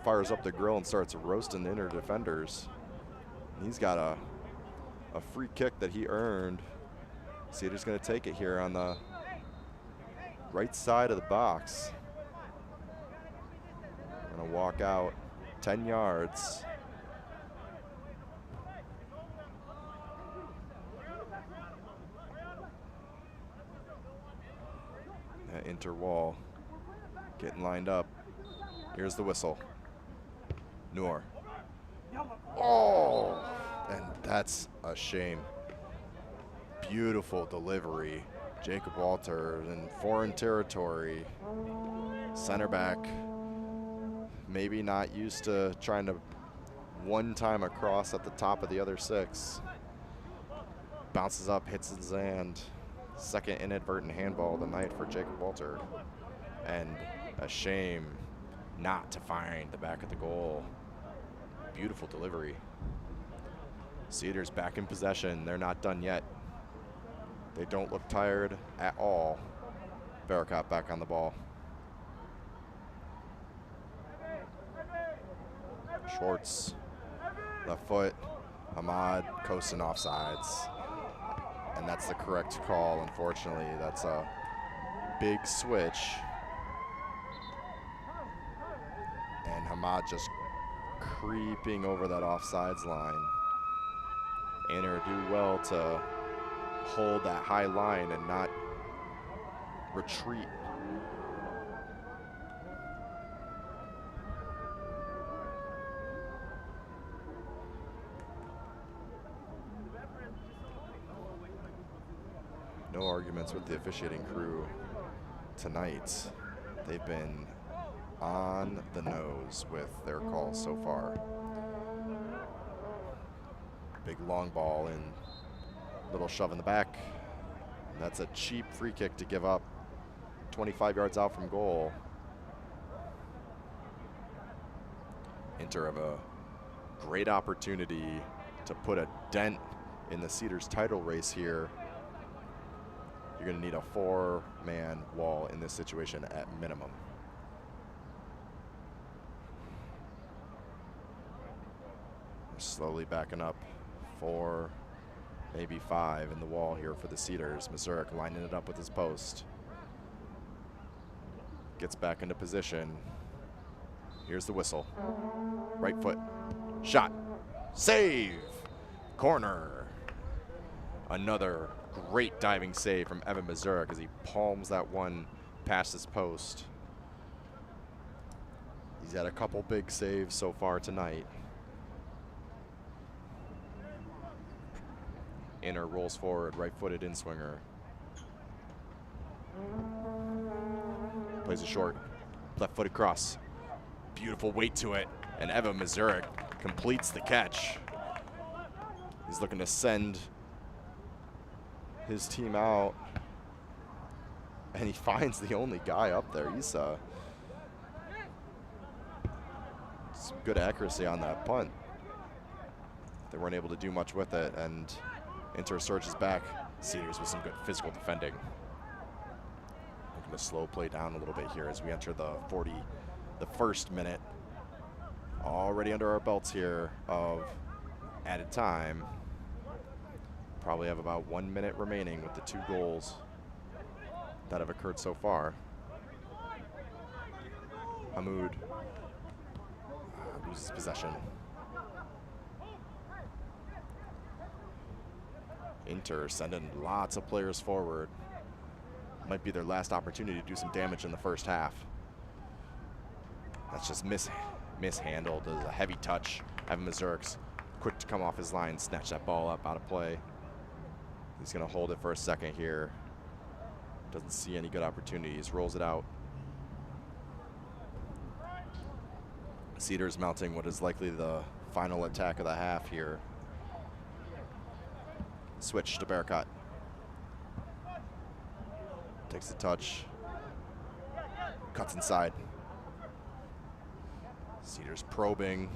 [SPEAKER 13] fires up the grill and starts roasting inner defenders. And he's got a free kick that he earned. Cedars going to take it here on the right side of the box. Going to walk out 10 yards. That inter wall getting lined up. Here's the whistle. Noor. Oh, and that's a shame. Beautiful delivery. Jacob Walter in foreign territory. Center back. Maybe not used to trying to one time across at the top of the other 6. Bounces up, hits his hand. Second inadvertent handball of the night for Jacob Walter. And a shame not to find the back of the goal. Beautiful delivery. Cedars back in possession. They're not done yet. They don't look tired at all. Baracott back on the ball. Schwartz, left foot. Ahmad coasting offsides. And that's the correct call, unfortunately. That's a big switch. And Hamad just creeping over that offsides line. Inter do well to hold that high line and not retreat. No arguments with the officiating crew tonight. They've been on the nose with their calls so far. Big long ball and little shove in the back. And that's a cheap free kick to give up 25 yards out from goal. Inter have a great opportunity to put a dent in the Cedars title race here. You're going to need a 4-man wall in this situation at minimum. We're slowly backing up 4, maybe 5 in the wall here for the Cedars. Mazurek lining it up with his post. Gets back into position. Here's the whistle. Right foot. Shot. Save. Corner. Another great diving save from Evan Mazurek as he palms that one past his post. He's had a couple big saves so far tonight. Inter rolls forward, right-footed in-swinger. Plays it short, left-footed cross. Beautiful weight to it, and Evan Mazurek completes the catch. He's looking to send his team out, and he finds the only guy up there, Issa. Some good accuracy on that punt. They weren't able to do much with it, and Inter surges back. Cedars with some good physical defending. Looking to slow play down a little bit here as we enter the 41st minute. Already under our belts here of added time. Probably have about 1 minute remaining with the 2 goals that have occurred so far. Hamoud loses possession. Inter sending lots of players forward. Might be their last opportunity to do some damage in the first half. That's just mishandled. There's a heavy touch. Evan Mazurks quick to come off his line, snatch that ball up out of play. He's going to hold it for a second here. Doesn't see any good opportunities. Rolls it out. Cedars mounting what is likely the final attack of the half here. Switch to Bearcott. Takes the touch. Cuts inside. Cedars probing.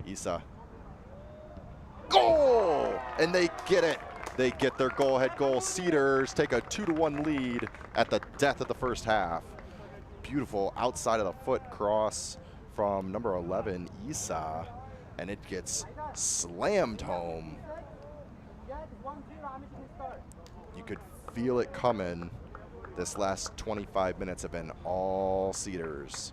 [SPEAKER 13] Issa. Goal! And they get it. They get their go-ahead goal. Cedars take a 2-1 lead at the death of the first half. Beautiful outside of the foot cross from number 11, Issa, and it gets slammed home. You could feel it coming. This last 25 minutes have been all Cedars.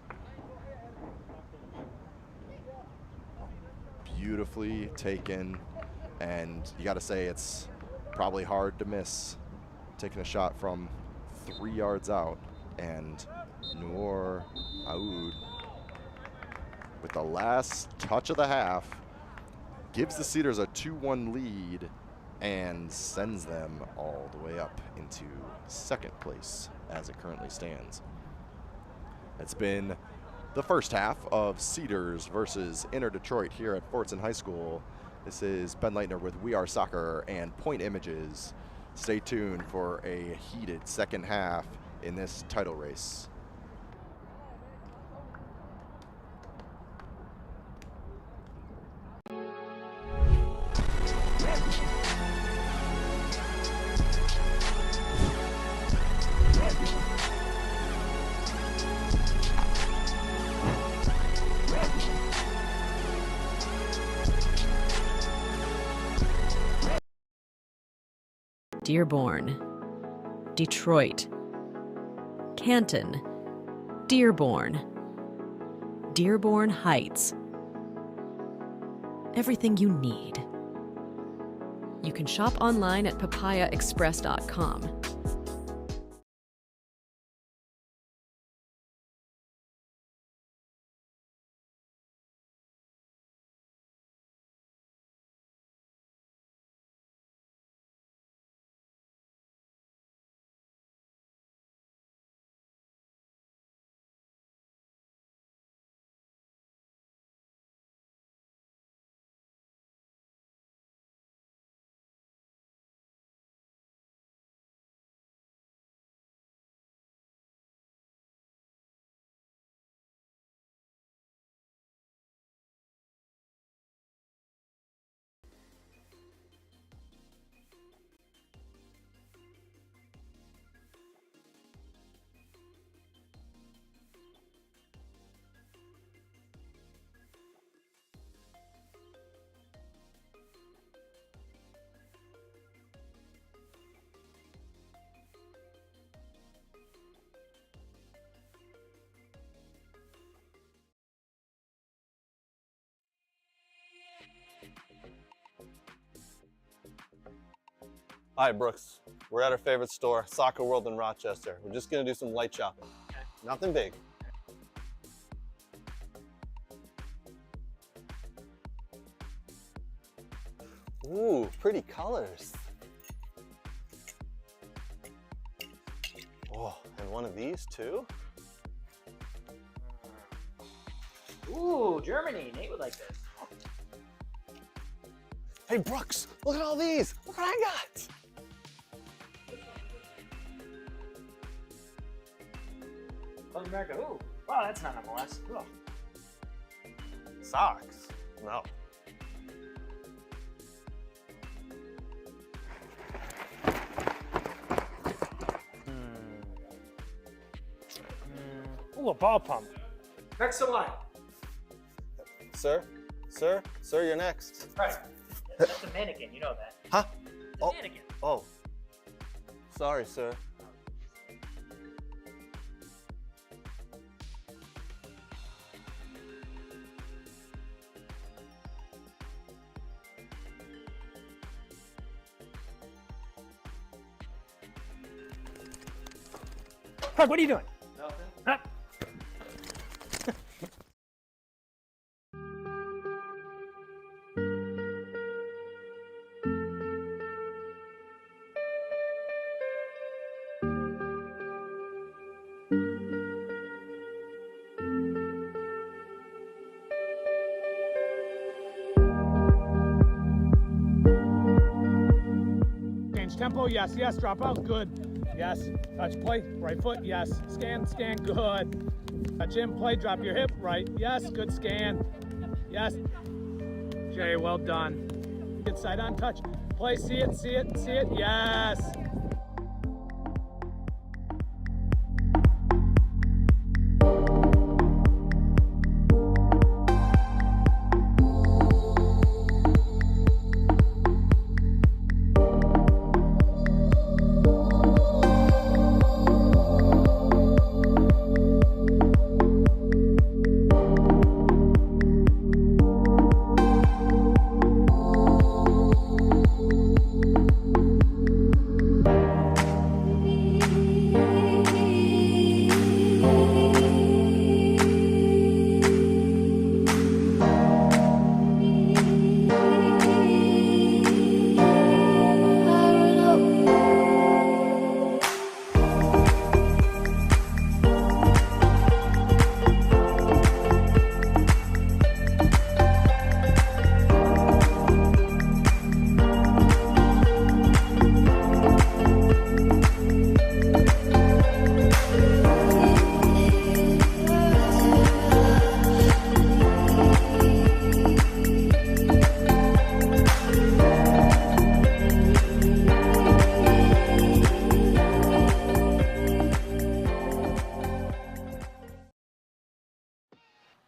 [SPEAKER 13] Beautifully taken, and you got to say it's probably hard to miss taking a shot from 3 yards out. And Noor Aoud, with the last touch of the half, gives the Cedars a 2-1 lead and sends them all the way up into second place as it currently stands. It's been the first half of Cedars versus Inter Detroit here at Fordson High School. This is Ben Leitner with We Are Soccer and Point Images. Stay tuned for a heated second half in this title race.
[SPEAKER 1] Dearborn, Detroit, Canton, Dearborn, Dearborn Heights. Everything you need. You can shop online at papayaexpress.com.
[SPEAKER 2] All right, Brooks, we're at our favorite store, Soccer World in Rochester. We're just gonna do some light shopping. Okay. Nothing big. Ooh, pretty colors. Oh, and one of these too?
[SPEAKER 3] Ooh, Germany. Nate would like this.
[SPEAKER 2] Hey, Brooks, look at all these. Look what I got.
[SPEAKER 3] South America. Ooh, wow, that's not MLS. Cool.
[SPEAKER 2] Socks? No.
[SPEAKER 3] Ooh, a ball pump. Next in line.
[SPEAKER 2] Sir, you're next.
[SPEAKER 3] Right. That's a mannequin, you know that.
[SPEAKER 2] Huh?
[SPEAKER 3] It's a mannequin.
[SPEAKER 2] Oh. Sorry, sir.
[SPEAKER 3] Craig, what are you doing?
[SPEAKER 2] Nothing.
[SPEAKER 3] Huh?
[SPEAKER 4] Change tempo, yes, yes, drop out, good. Yes, touch play, right foot, yes. Scan, scan, good. Touch in, play, drop your hip, right, yes, good scan. Yes. Jay, well done. Get side on touch. Play, see it, see it, see it, yes.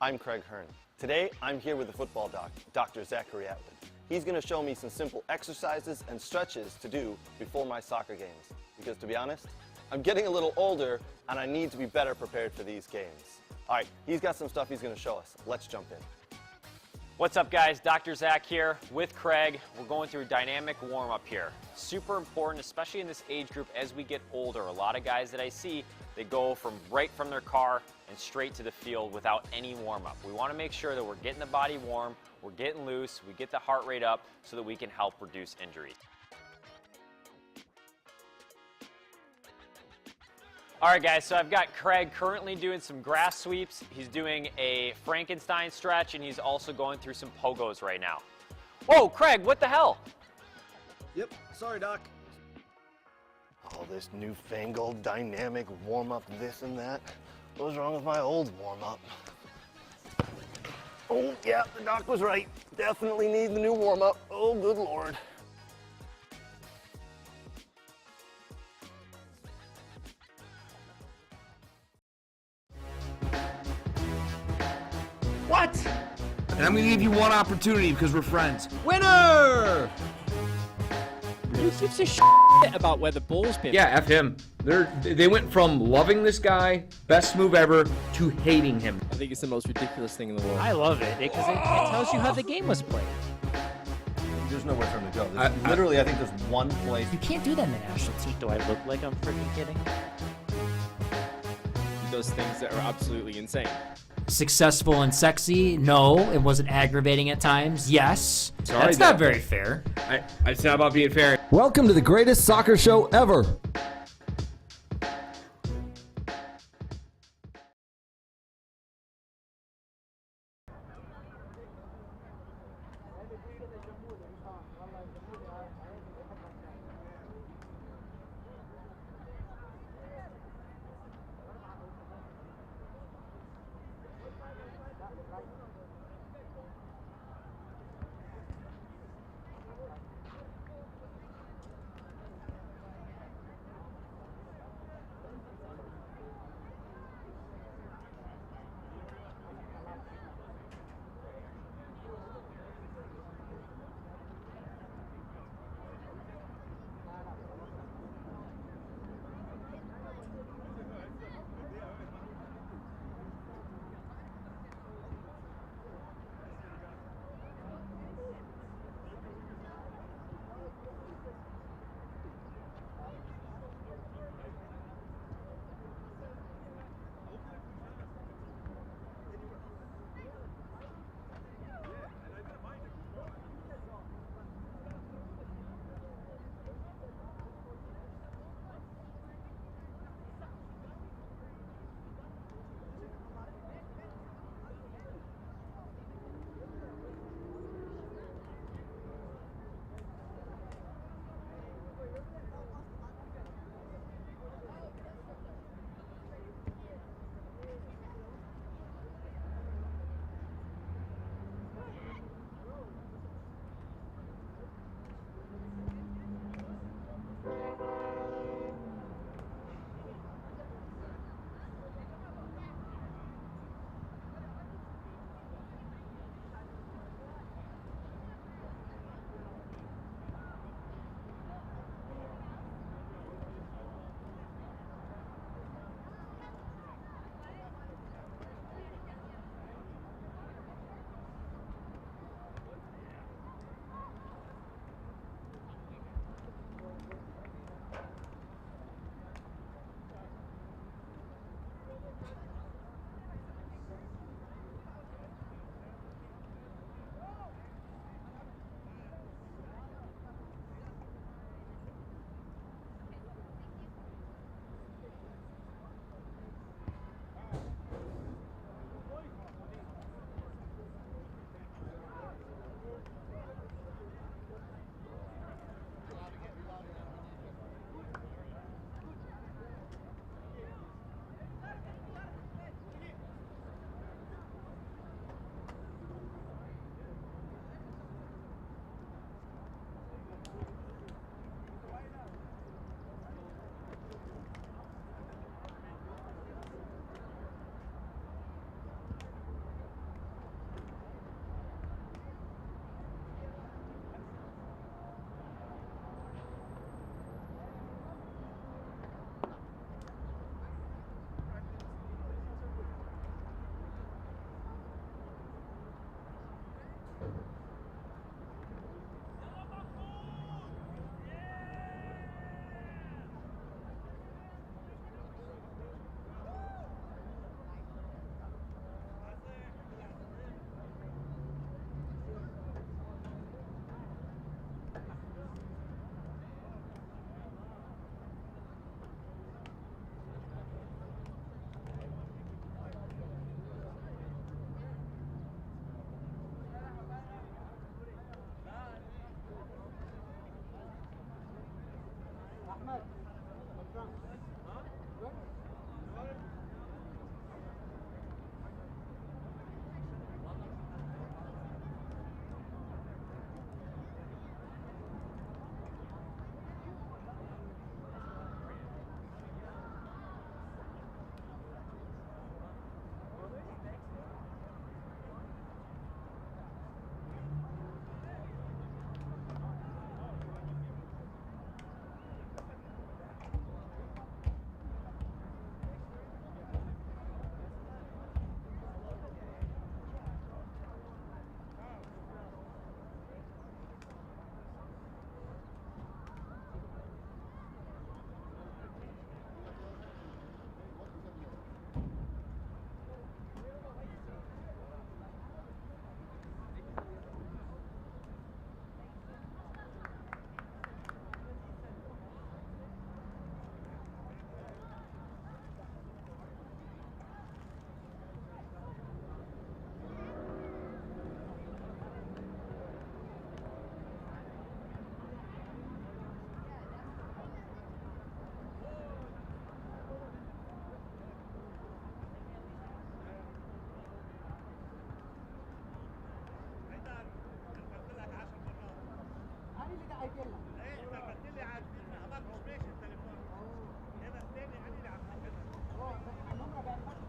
[SPEAKER 2] I'm Craig Hearn. Today, I'm here with the football doc, Dr. Zachary Atwood. He's going to show me some simple exercises and stretches to do before my soccer games. Because to be honest, I'm getting a little older and I need to be better prepared for these games. All right, he's got some stuff he's going to show us. Let's jump in.
[SPEAKER 5] What's up, guys? Dr. Zach here with Craig. We're going through a dynamic warm-up here. Super important, especially in this age group as we get older. A lot of guys that I see, they go right from their car and straight to the field without any warm-up. We want to make sure that we're getting the body warm, we're getting loose, we get the heart rate up so that we can help reduce injuries. All right, guys, so I've got Craig currently doing some grass sweeps. He's doing a Frankenstein stretch, and he's also going through some pogos right now. Whoa, Craig, what the hell?
[SPEAKER 9] Yep, sorry, Doc.
[SPEAKER 2] All this newfangled dynamic warm-up, this and that. What was wrong with my old warm-up? Oh, yeah, the doc was right. Definitely need the new warm-up. Oh, good Lord.
[SPEAKER 6] What? And I'm going to give you one opportunity because we're friends. Winner!
[SPEAKER 7] Who gives a about where the ball's been?
[SPEAKER 8] Yeah, F him. They went from loving this guy, best move ever, to hating him.
[SPEAKER 7] I think it's the most ridiculous thing in the world.
[SPEAKER 10] I love it because it tells you how the game was played.
[SPEAKER 9] There's nowhere for him to go. Literally, I think there's one place.
[SPEAKER 10] You can't do that in the national team. Do I look like I'm freaking kidding?
[SPEAKER 7] Those things that are absolutely insane.
[SPEAKER 10] Successful and sexy? No. It wasn't aggravating at times? Yes.
[SPEAKER 8] Sorry,
[SPEAKER 10] That's not very fair.
[SPEAKER 8] It's not about being fair.
[SPEAKER 6] Welcome to the greatest soccer show ever.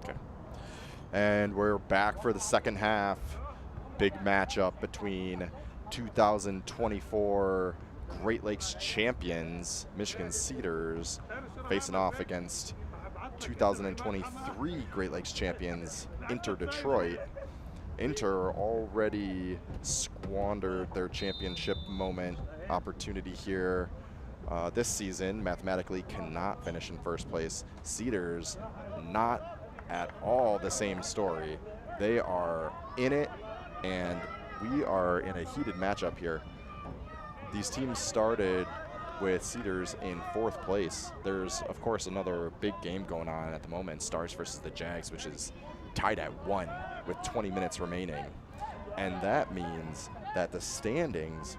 [SPEAKER 13] Okay. And we're back for the second half. Big matchup between 2024 Great Lakes champions, Michigan Cedars, facing off against 2023 Great Lakes champions, Inter Detroit. Inter already squandered their championship moment opportunity here this season. Mathematically cannot finish in first place. Cedars, not at all the same story. They are in it, and we are in a heated matchup here. These teams started with Cedars in 4th place. There's, of course, another big game going on at the moment, Stars versus the Jags, which is tied at 1 with 20 minutes remaining. And that means that the standings,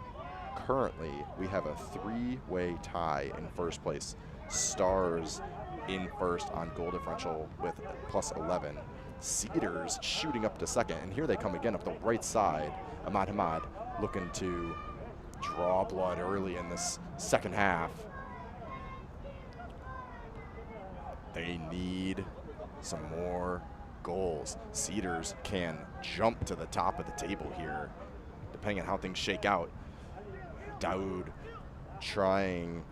[SPEAKER 13] currently, we have a 3-way tie in first place. Stars in first on goal differential with +11. Cedars shooting up to second, and here they come again up the right side. Ahmad Hamad looking to draw blood early in this second half. They need some more goals. Cedars can jump to the top of the table here, depending on how things shake out. Daoud trying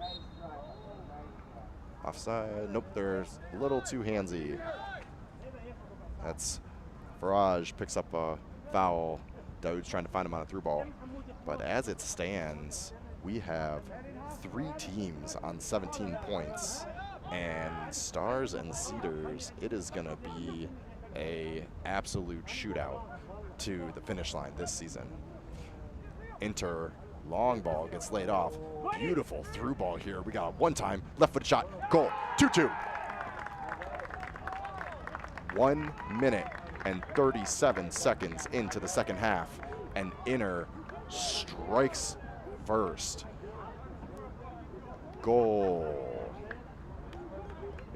[SPEAKER 13] offside. Nope, there's a little too handsy. That's Faraj picks up a foul. Daoud's trying to find him on a through ball. But as it stands, we have 3 teams on 17 points. And Stars and Cedars, it is going to be a absolute shootout to the finish line this season. Inter, long ball gets laid off. Beautiful through ball here. We got a one-time left-footed shot. Goal, 2-2. 1 minute and 37 seconds into the second half, and Inter strikes first. Goal.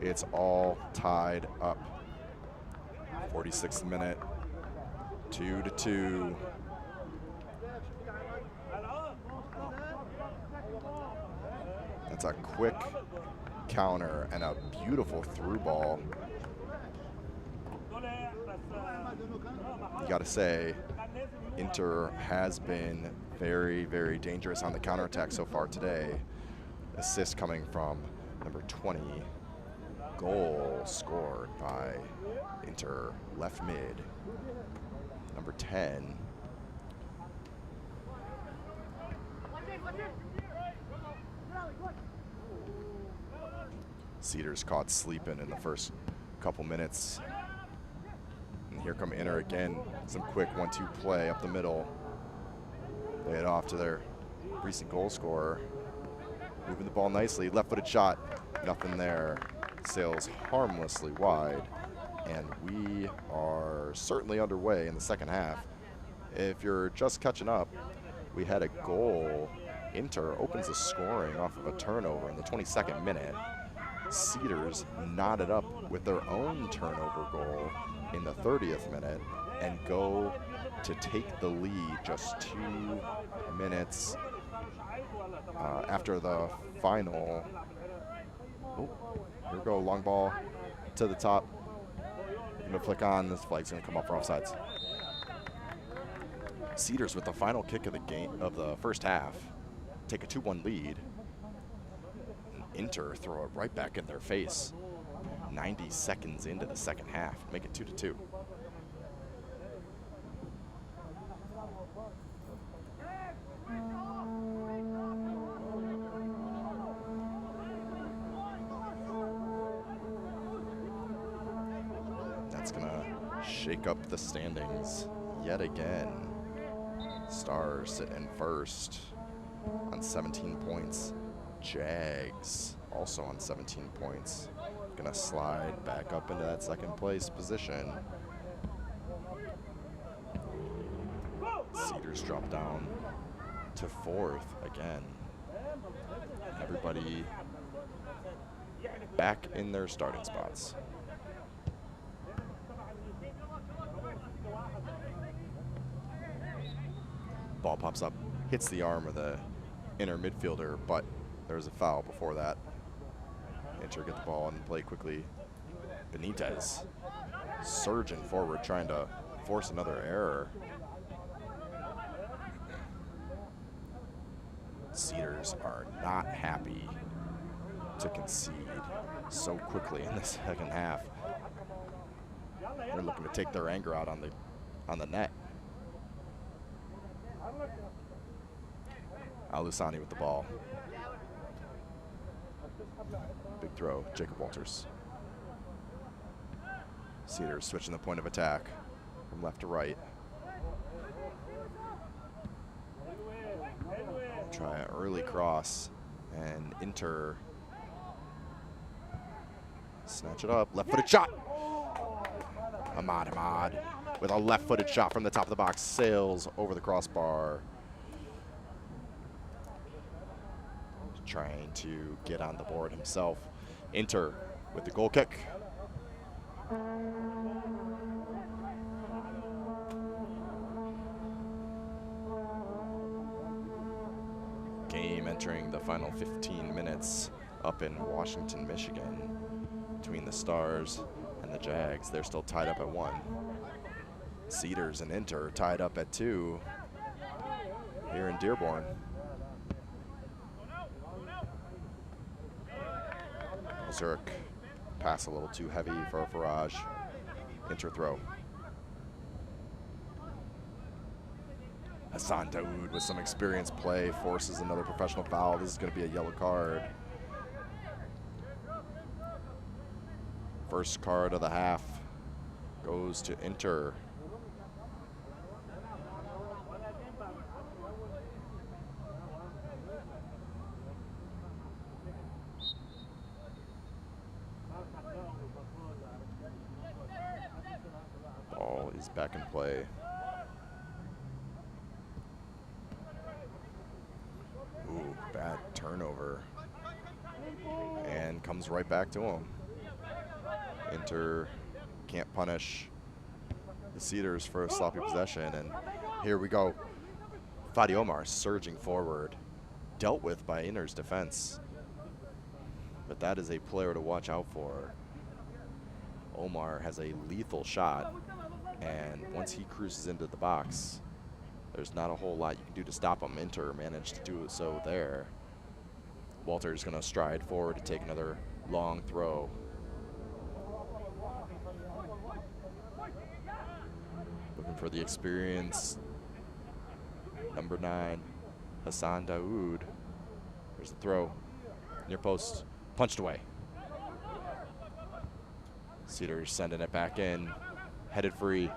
[SPEAKER 13] It's all tied up. 46th minute, 2-2. That's a quick counter and a beautiful through ball. You gotta say, Inter has been very, very dangerous on the counterattack so far today. Assist coming from number 20. Goal scored by Inter, left mid. Number 10. Cedars caught sleeping in the first couple minutes. And here come Inter again. Some quick 1-2 play up the middle. They head off to their recent goal scorer. Moving the ball nicely. Left-footed shot. Nothing there. Sails harmlessly wide. And we are certainly underway in the second half. If you're just catching up, we had a goal. Inter opens the scoring off of a turnover in the 22nd minute. Cedars knotted up with their own turnover goal in the 30th minute and go to take the lead just 2 minutes after the final. Oh, here we go, long ball to the top. Gonna flick on, this flag's gonna come up for offsides. Cedars with the final kick of the game of the first half take a 2-1 lead. Inter throw it right back in their face 90 seconds into the second half, make it 2-2. That's gonna shake up the standings yet again. Stars sit in first on 17 points. Jags also on 17 points. Gonna slide back up into that second place position. Cedars drop down to 4th again. Everybody back in their starting spots. Ball pops up, hits the arm of the inner midfielder, but there was a foul before that. Inter get the ball and play quickly. Benitez surging forward, trying to force another error. Cedars are not happy to concede so quickly in the second half. They're looking to take their anger out on the net. Alusani with the ball. Big throw, Jacob Walters. Cedars switching the point of attack from left to right. Try an early cross, and Inter snatch it up. Left-footed shot. Hamad with a left-footed shot from the top of the box, sails over the crossbar. Trying to get on the board himself. Inter with the goal kick. Game entering the final 15 minutes up in Washington, Michigan, between the Stars and the Jags. They're still tied up at 1. Cedars and Inter tied up at 2 here in Dearborn. Zurich pass a little too heavy for Farage. Inter throw. Hassan Daoud with some experienced play forces another professional foul. This is going to be a yellow card. First card of the half goes to Inter. Ball is back in play. Ooh, bad turnover. And comes right back to him. Inter can't punish the Cedars for a sloppy possession, and here we go. Fadi Omar surging forward, dealt with by Inter's defense, but that is a player to watch out for. Omar has a lethal shot, and once he cruises into the box, there's not a whole lot you can do to stop him. Inter managed to do so there. Walter's gonna stride forward to take another long throw. Looking for the experience. Number 9, Hassan Daoud. There's the throw. Near post, punched away. Cedars sending it back in. Headed free,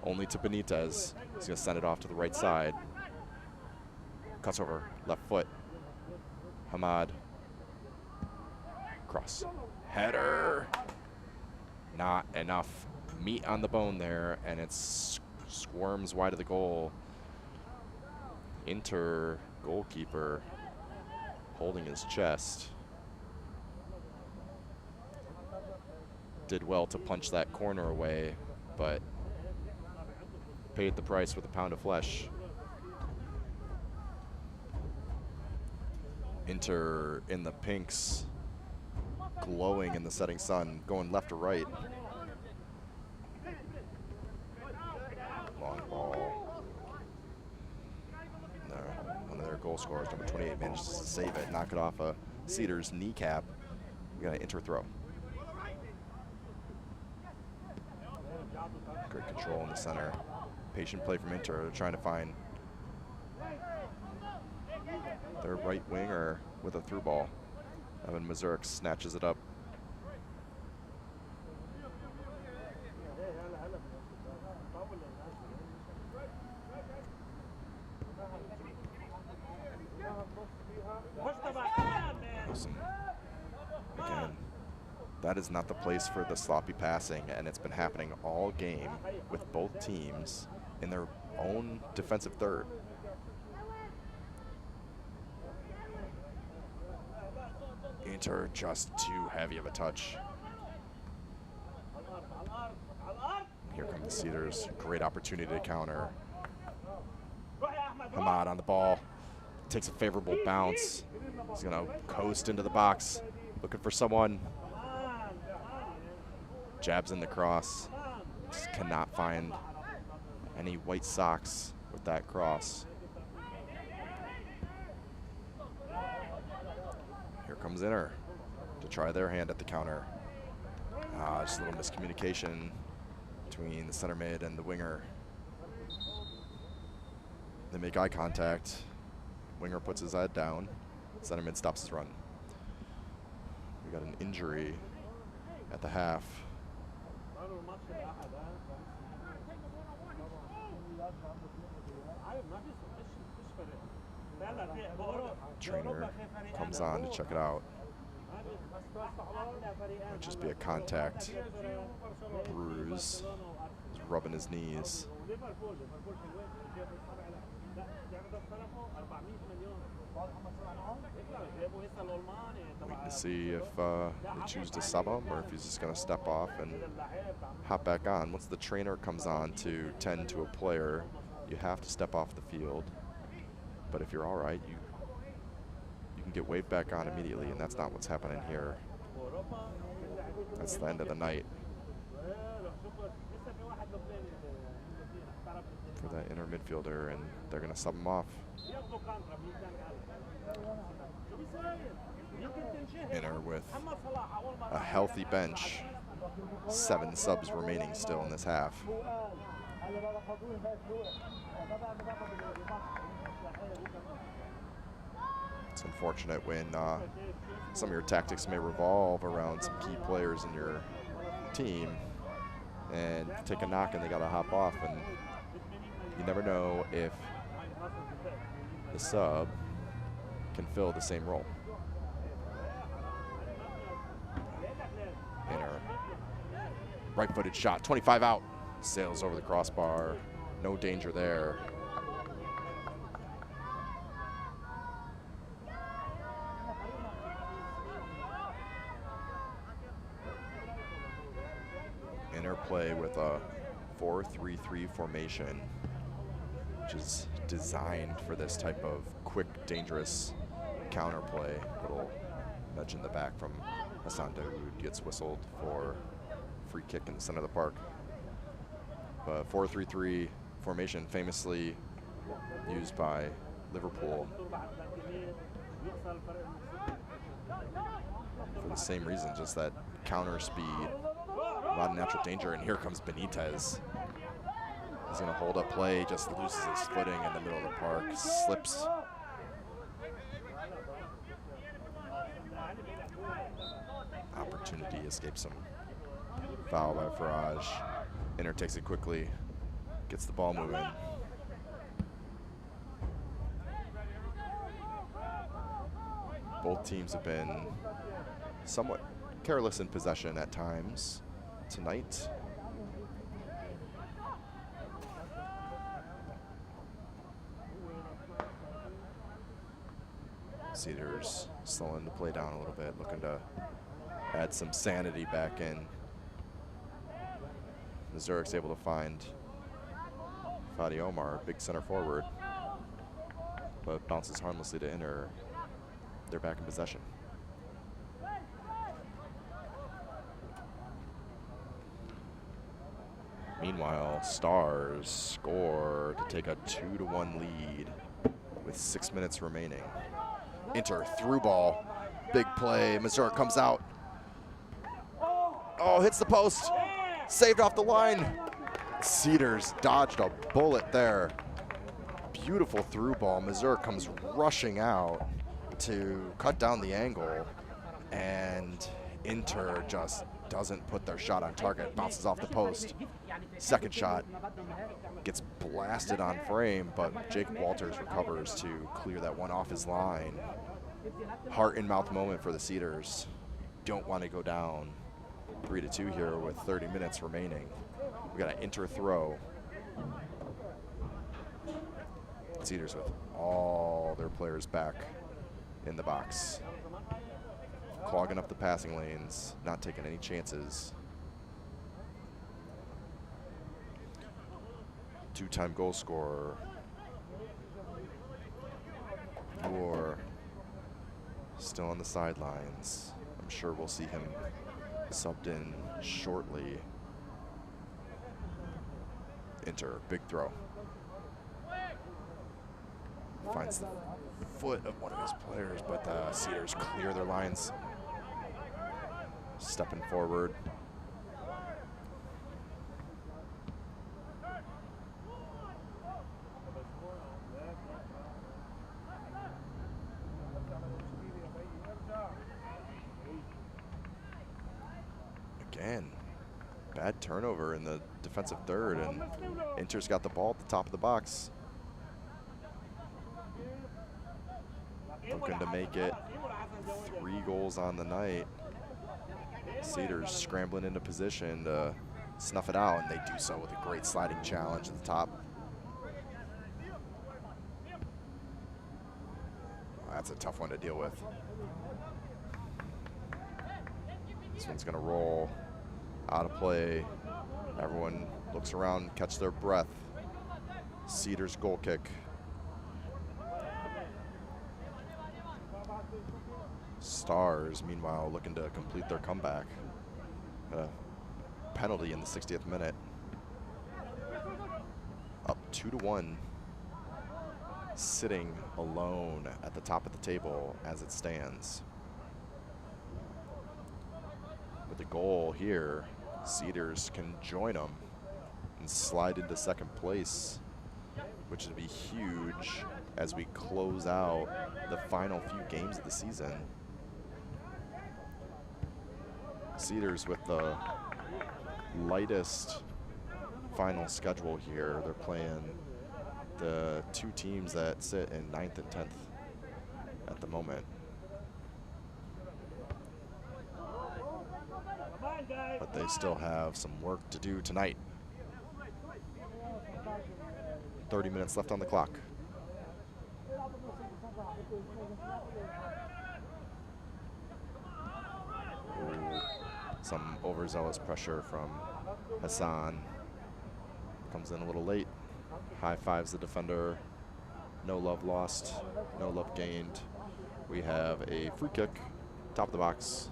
[SPEAKER 13] only to Benitez. He's gonna send it off to the right side. Cuts over, left foot. Hamad. Cross. Header. Not enough meat on the bone there, and it squirms wide of the goal. Inter goalkeeper holding his chest. Did well to punch that corner away, but paid the price with a pound of flesh. Inter in the pinks, glowing in the setting sun, going left to right. Long ball. No, one of their goal scorers, number 28, manages to save it, knock it off a Cedars kneecap. We got an Inter throw. Great control in the center. Patient play from Inter. They're trying to find their right winger with a through ball. Evan Mazurek snatches it up. Again, that is not the place for the sloppy passing, and it's been happening all game with both teams in their own defensive third. Inter just too heavy of a touch. Here come the Cedars. Great opportunity to counter. Hamad on the ball. takes a favorable bounce. He's going to coast into the box, looking for someone. Jabs in the cross. Just cannot find any white socks with that cross. Here comes Inter to try their hand at the counter. Just a little miscommunication between the center mid and the winger. They make eye contact. Winger puts his head down. Center mid stops his run. We got an injury at the half. Trainer comes on to check it out. Might just be a contact bruise. He's rubbing his knees. Waiting to see if they choose to sub him or if he's just going to step off and hop back on. Once the trainer comes on to tend to a player, you have to step off the field. But if you're all right, you can get waved back on immediately, and that's not what's happening here. That's the end of the night for that inner midfielder, and they're going to sub him off. Inter with a healthy bench. 7 subs remaining still in this half. It's unfortunate when some of your tactics may revolve around some key players in your team and take a knock and they got to hop off, and you never know if the sub can fill the same role. Inter, right-footed shot, 25 out, sails over the crossbar, no danger there. Interplay with a 4-3-3 formation, which is designed for this type of quick, dangerous counterplay. Little nudge in the back from Hassan Daoud, gets whistled for free kick in the center of the park. But 4-3-3 formation, famously used by Liverpool for the same reason, just that counter speed, a lot of natural danger. And here comes Benitez. He's going to hold up play, just loses his footing in the middle of the park, slips. Opportunity escapes him. Foul by Faraj. Inter takes it quickly, gets the ball moving. Both teams have been somewhat careless in possession at times tonight. Cedars slowing the play down a little bit, looking to add some sanity back in. Zurich's able to find Fadi Omar, big center forward, but bounces harmlessly to Inter. They're back in possession. Meanwhile, Stars score to take a 2-1 lead with 6 minutes remaining. Inter through ball, big play. Mazur comes out. Oh, hits the post. Saved off the line. Cedars dodged a bullet there. Beautiful through ball. Mazur comes rushing out to cut down the angle, and Inter just doesn't put their shot on target. Bounces off the post. Second shot gets blasted on frame, but Jacob Walters recovers to clear that one off his line. Heart in mouth moment for the Cedars. Don't want to go down 3-2 here with 30 minutes remaining. We got an Inter throw. Cedars with all their players back in the box, clogging up the passing lanes, not taking any chances. Two-time goal scorer Moore still on the sidelines. I'm sure we'll see him subbed in shortly. Inter, big throw. Finds the foot of one of his players, but the Cedars clear their lines. Stepping forward. Again, bad turnover in the defensive third, and Inter's got the ball at the top of the box. Looking to make it 3 goals on the night. Cedars scrambling into position to snuff it out, and they do so with a great sliding challenge at the top. That's a tough one to deal with. This one's gonna roll out of play. Everyone looks around, catch their breath. Cedars goal kick. Stars, meanwhile, looking to complete their comeback. Penalty in the 60th minute. Up 2-1. Sitting alone at the top of the table as it stands. With the goal here, Cedars can join them and slide into second place, which would be huge as we close out the final few games of the season. Cedars with the lightest final schedule here. They're playing the 2 teams that sit in 9th and 10th at the moment. But they still have some work to do tonight. 30 minutes left on the clock. Ooh, some overzealous pressure from Hassan. Comes in a little late. High fives the defender. No love lost, no love gained. We have a free kick, top of the box.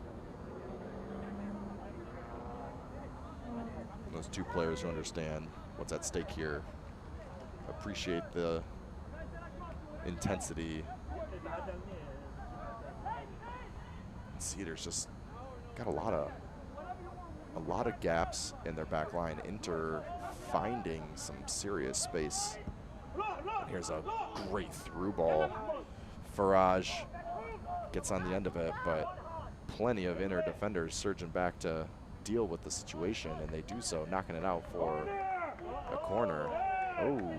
[SPEAKER 13] Those 2 players who understand what's at stake here appreciate the intensity. Cedars just got a lot of gaps in their back line. Inter finding some serious space. And here's a great through ball. Faraj gets on the end of it, but plenty of Inter defenders surging back to deal with the situation, and they do so, knocking it out for a corner. Oh.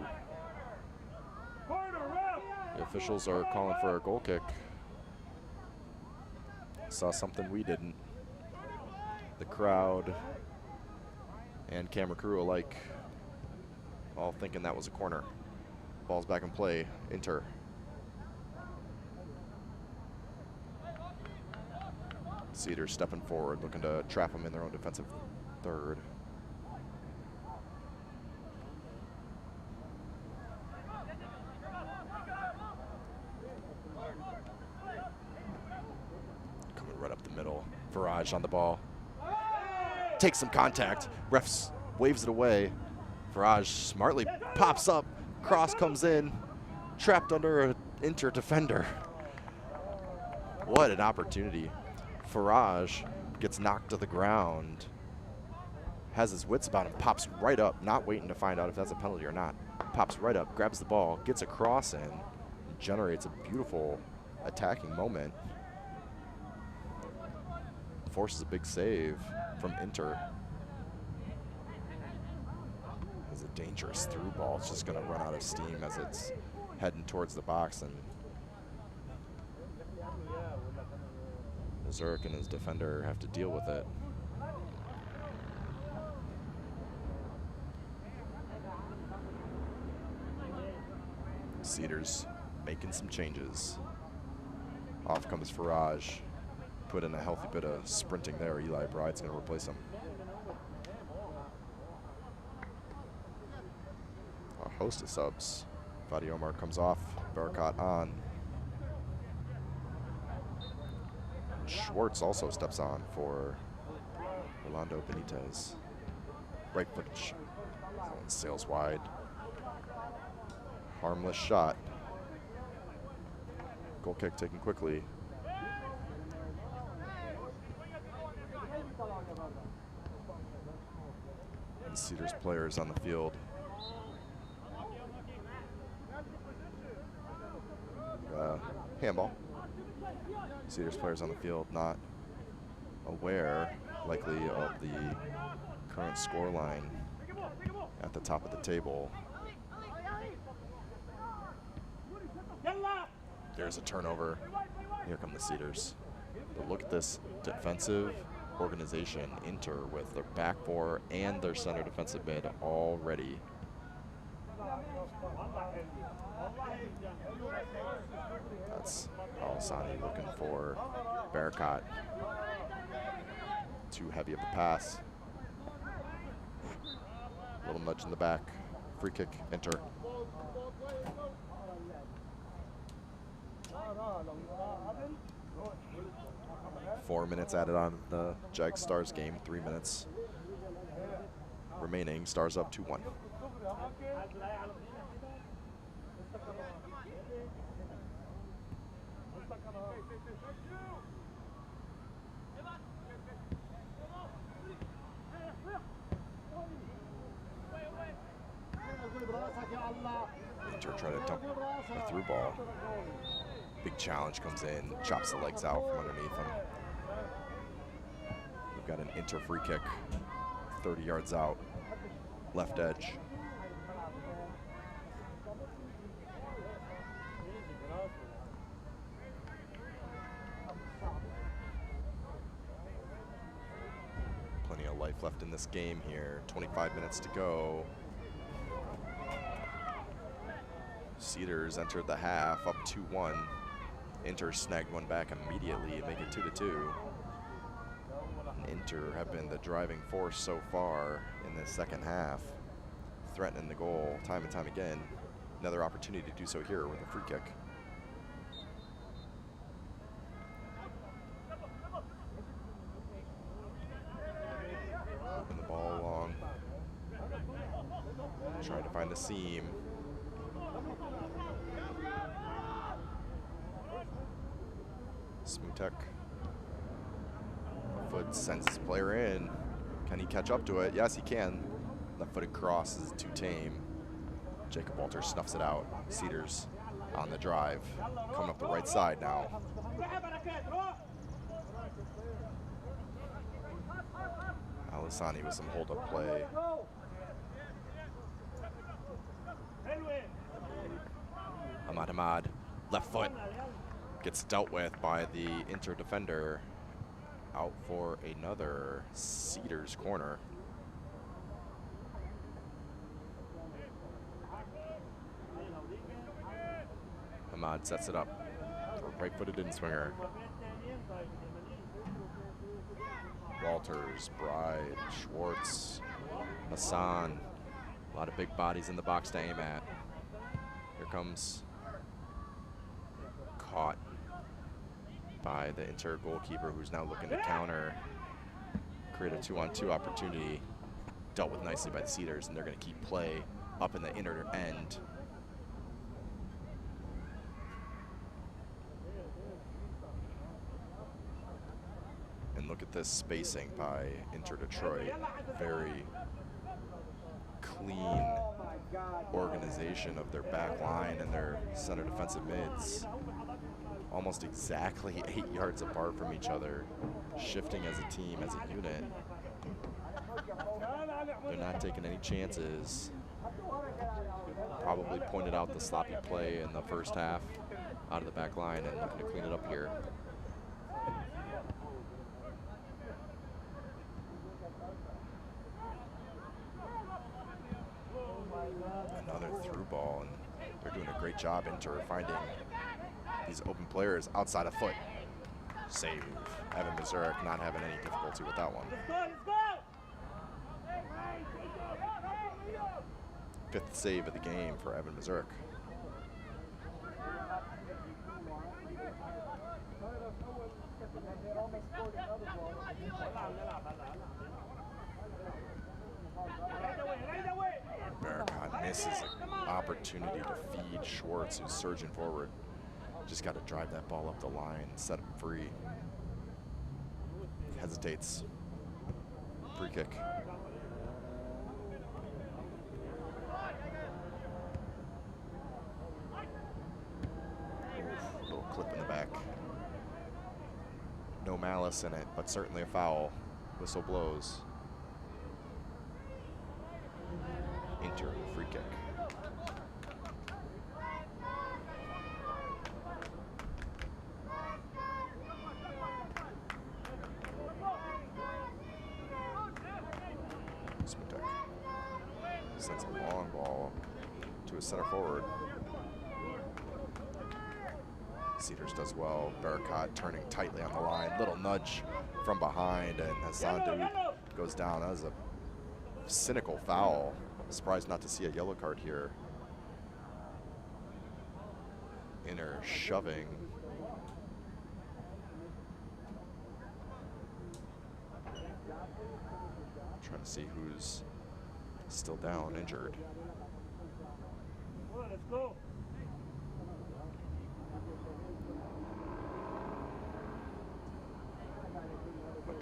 [SPEAKER 13] The officials are calling for a goal kick. Saw something we didn't. The crowd and camera crew alike all thinking that was a corner. Ball's back in play. Inter. Cedars stepping forward, looking to trap them in their own defensive third. Coming right up the middle. Faraj on the ball. Takes some contact. Refs waves it away. Faraj smartly pops up. Cross comes in. Trapped under an Inter defender. What an opportunity. Faraj gets knocked to the ground. Has his wits about him. Pops right up. Not waiting to find out if that's a penalty or not. Pops right up. Grabs the ball. Gets a cross in. Generates a beautiful attacking moment. Forces a big save from Inter. It's a dangerous through ball. It's just going to run out of steam as it's heading towards the box, and Zurich and his defender have to deal with it. Cedars making some changes. Off comes Faraj. Put in a healthy bit of sprinting there. Eli Bride's going to replace him. A host of subs. Fadi Omar comes off. Barakat on. Schwartz also steps on for Orlando Benitez. Right foot sails wide. Harmless shot. Goal kick taken quickly. And Cedars players on the field. Handball. Cedars players on the field not aware, likely, of the current score line at the top of the table. There's a turnover. Here come the Cedars. But look at this defensive organization, Inter, with their back four and their center defensive mid all ready. That's Alisani looking for Bearcott. Too heavy of a pass. Little nudge in the back. Free kick, Inter. Four minutes added on the Jags Stars game. 3 minutes remaining. Stars up 2-1. Inter try to dump a through ball. Big challenge comes in, chops the legs out from underneath him. We've got an Inter free kick, 30 yards out, left edge. Plenty of life left in this game here, 25 minutes to go. Cedars entered the half up 2-1. Inter snagged one back immediately and make it 2-2. Inter have been the driving force so far in the second half, threatening the goal time and time again. Another opportunity to do so here with a free kick. Moving the ball along. Trying to find a seam. Smutek. Foot sends his player in. Can he catch up to it? Yes, he can. Left-footed cross is too tame. Jacob Walter snuffs it out. Cedars on the drive. Coming up the right side now. Alisani with some hold-up play. Ahmad, left foot. Gets dealt with by the Inter defender. Out for another Cedars corner. Ahmad sets it up for right-footed in-swinger. Walters, Bride, Schwartz, Hassan. A lot of big bodies in the box to aim at. Here comes caught by the Inter goalkeeper, who's now looking to counter, create a 2-on-2 opportunity. Dealt with nicely by the Cedars, and they're going to keep play up in the inner end. And look at this spacing by Inter Detroit. Very clean organization of their back line and their center defensive mids. Almost exactly 8 yards apart from each other, shifting as a team, as a unit. They're not taking any chances. Probably pointed out the sloppy play in the first half out of the back line and looking to clean it up here. Another through ball, and they're doing a great job, Inter, finding these open players outside of foot. Save. Evan Mazurek not having any difficulty with that one. Fifth save of the game for Evan Mazurek. misses an opportunity to feed Schwartz, who's surging forward. Just got to drive that ball up the line, set him free. Hesitates. Free kick. Little clip in the back. No malice in it, but certainly a foul. Whistle blows. Inter, free kick. Smitek sends a long ball to his center forward. Cedars does well. Barakat turning tightly on the line. Little nudge from behind, and Hassan Daoud goes down. That was a cynical foul. Surprised not to see a yellow card here. Inner shoving. Trying to see who's still down, injured.
[SPEAKER 3] Let's go.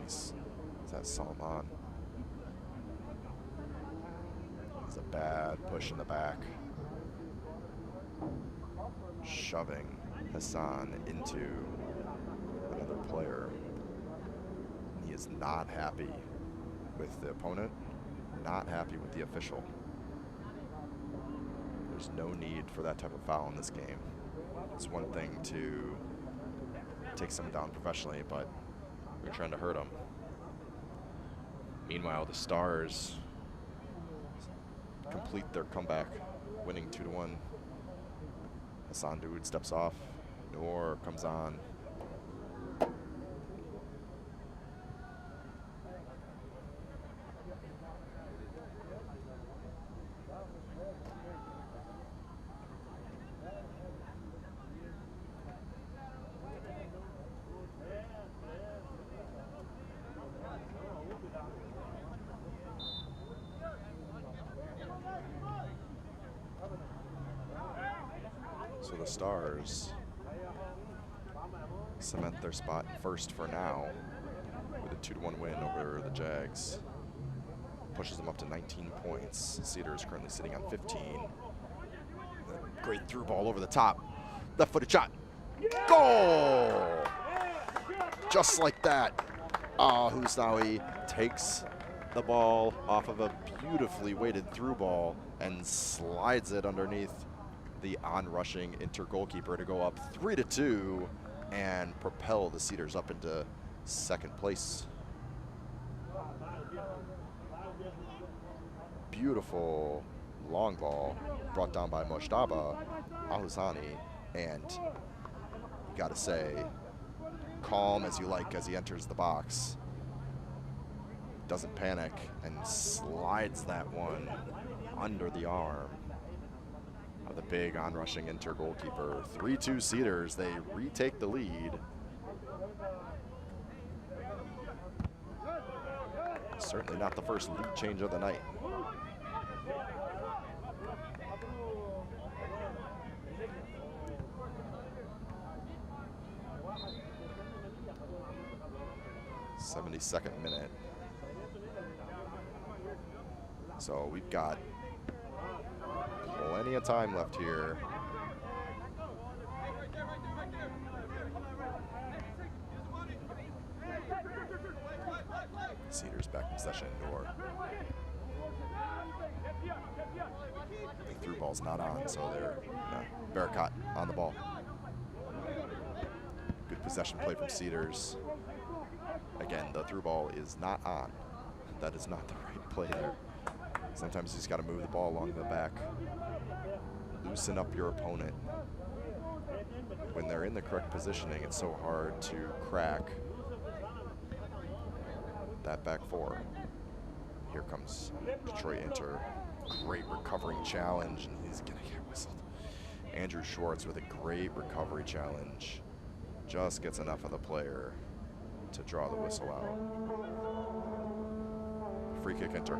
[SPEAKER 13] Is that Salman? It's a bad push in the back. Shoving Hassan into another player. He is not happy with the opponent, not happy with the official. There's no need for that type of foul in this game. It's one thing to take someone down professionally, but you're trying to hurt them. Meanwhile, the Stars complete their comeback, winning 2-1. Hassan Daoud steps off. Noor comes on. So the Stars cement their spot first for now with a 2-1 win over the Jags. Pushes them up to 19 points. Cedars currently sitting on 15. A great through ball over the top. Left-footed shot. Goal! Just like that. Husnawi takes the ball off of a beautifully weighted through ball and slides it underneath the on-rushing Inter goalkeeper to go up 3-2 and propel the Cedars up into second place. Beautiful long ball brought down by Mojtaba Alhuzani, and gotta say, calm as you like as he enters the box. Doesn't panic and slides that one under the arm of the big on-rushing Inter goalkeeper. 3-2 Cedars, they retake the lead. Certainly not the first lead change of the night. '72nd minute. So we've got plenty of time left here. Cedars back in possession. Noor. The through ball's not on, so they're Barakat on the ball. Good possession play from Cedars. Again, the through ball is not on. That is not the right play there. Sometimes you just got to move the ball along the back. Loosen up your opponent. When they're in the correct positioning, it's so hard to crack that back four. Here comes Detroit Inter. Great recovering challenge, and he's gonna get whistled. Andrew Schwartz with a great recovery challenge. Just gets enough of the player to draw the whistle out. Free kick Inter.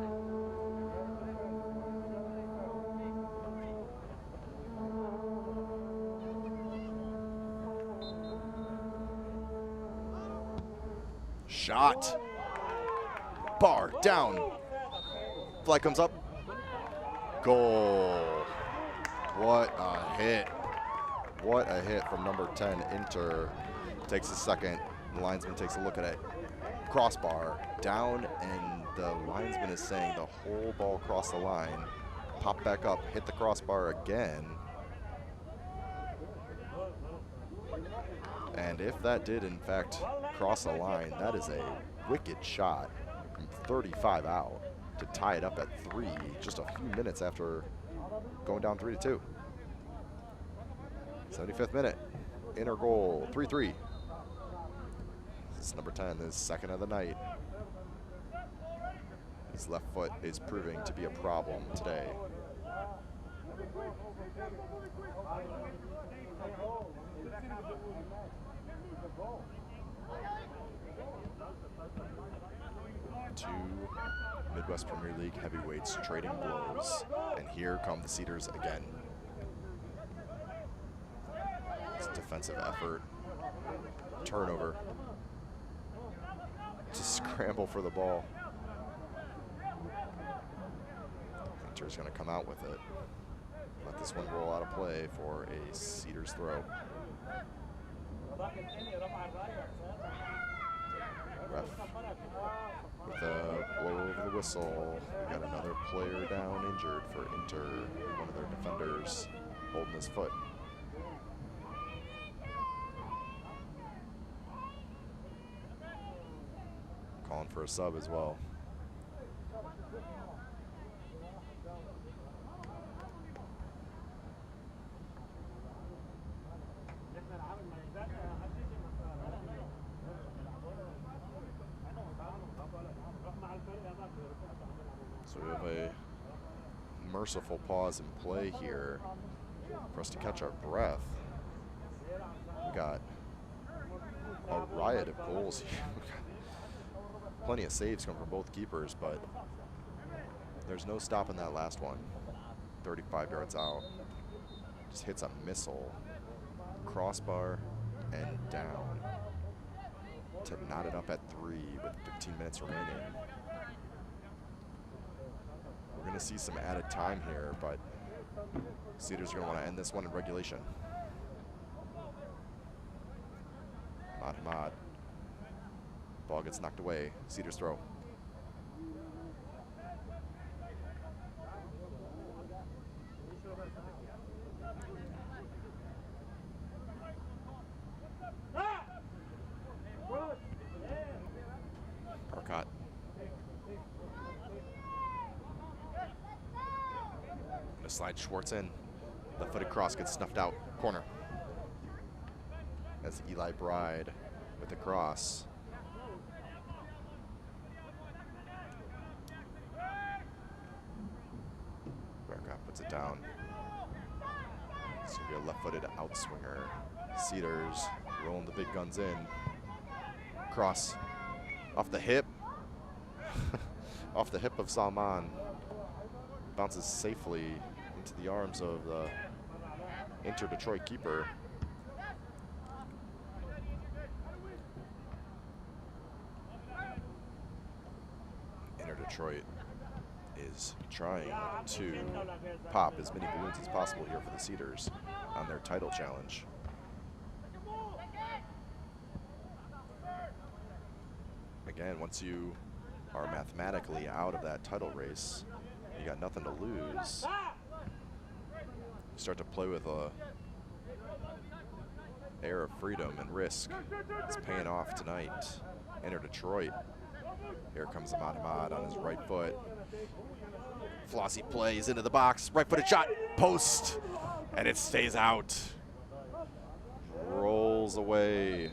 [SPEAKER 13] Shot. Bar down. Flag comes up. Goal. What a hit. What a hit from number 10, Inter. Takes a second. The linesman takes a look at it. Crossbar down, and the linesman is saying the whole ball crossed the line. Pop back up, hit the crossbar again. And if that did, in fact, cross the line, that is a wicked shot from 35 out to tie it up at 3 just a few minutes after going down 3-2. 75th minute, Inter goal, 3-3. This is number 10, his second of the night. His left foot is proving to be a problem today. Two Midwest Premier League heavyweights trading blows, and here come the Cedars again. It's defensive effort, turnover, to scramble for the ball. Inter's going to come out with it. Let this one roll out of play for a Cedars throw. Ref with a blow over the whistle. We got another player down injured for Inter. One of their defenders holding his foot. Calling for a sub as well. So we have a merciful pause in play here for us to catch our breath. We got a riot of goals here. Plenty of saves come from both keepers, but there's no stopping that last one. 35 yards out. Just hits a missile. Crossbar and down to knot it up at 3 with 15 minutes remaining. We're going to see some added time here, but Cedars are going to want to end this one in regulation. Hamad. Ball gets knocked away. Cedars throw. Parcott. Gonna slide Schwartz in. Left-footed cross gets snuffed out. Corner. As Eli Bride with the cross. Puts it down. It's going to be a left-footed outswinger. Cedars rolling the big guns in. Cross off the hip. Off the hip of Salman. Bounces safely into the arms of the Inter Detroit keeper. Inter Detroit is trying to pop as many balloons as possible here for the Cedars on their title challenge. Again, once you are mathematically out of that title race, you got nothing to lose. You start to play with a air of freedom and risk. It's paying off tonight. Inter Detroit. Here comes Hamad on his right foot. Flossy plays into the box, right-footed shot, post, and it stays out. Rolls away.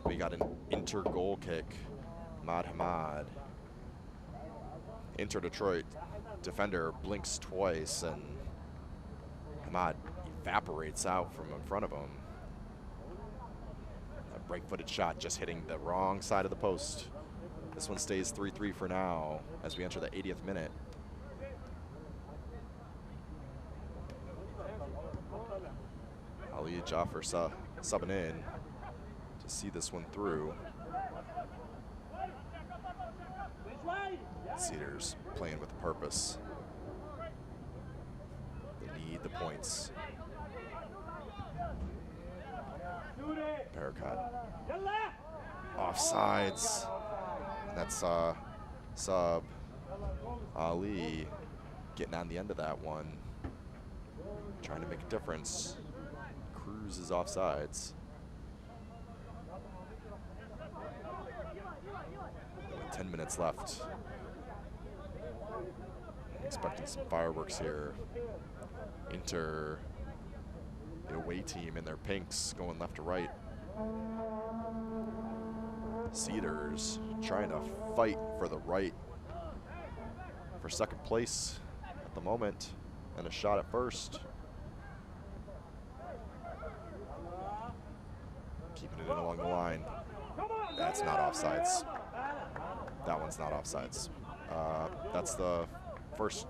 [SPEAKER 13] We got an Inter goal kick. Hamad. Inter Detroit defender blinks twice, and Hamad evaporates out from in front of him. A right-footed shot just hitting the wrong side of the post. This one stays 3-3 for now as we enter the 80th minute. Ali Jaffer subbing in to see this one through. Cedars playing with purpose. They need the points. Bearcat. Offsides. And that's sub Ali getting on the end of that one. Trying to make a difference. Cruz is offsides. With 10 minutes left. Expecting some fireworks here. Inter, the away team in their pinks, going left to right. Cedars trying to fight for the right for second place at the moment, and a shot at first. Keeping it in along the line. That's not offsides. That one's not offsides. That's the first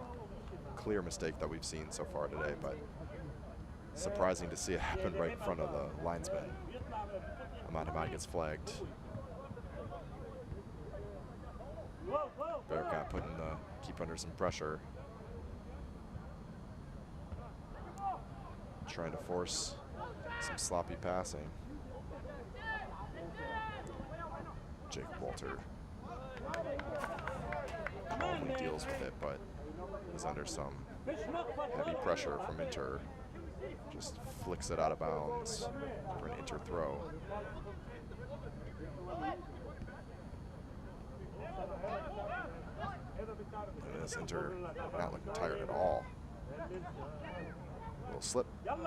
[SPEAKER 13] clear mistake that we've seen so far today, but surprising to see it happen right in front of the linesman. Ahmad gets flagged. Bearcat putting the keep under some pressure. Trying to force some sloppy passing. Jake Walter calmly deals with it, but is under some heavy pressure from Inter. Just flicks it out of bounds for an Inter throw. And this Inter not looking tired at all. Little slip. And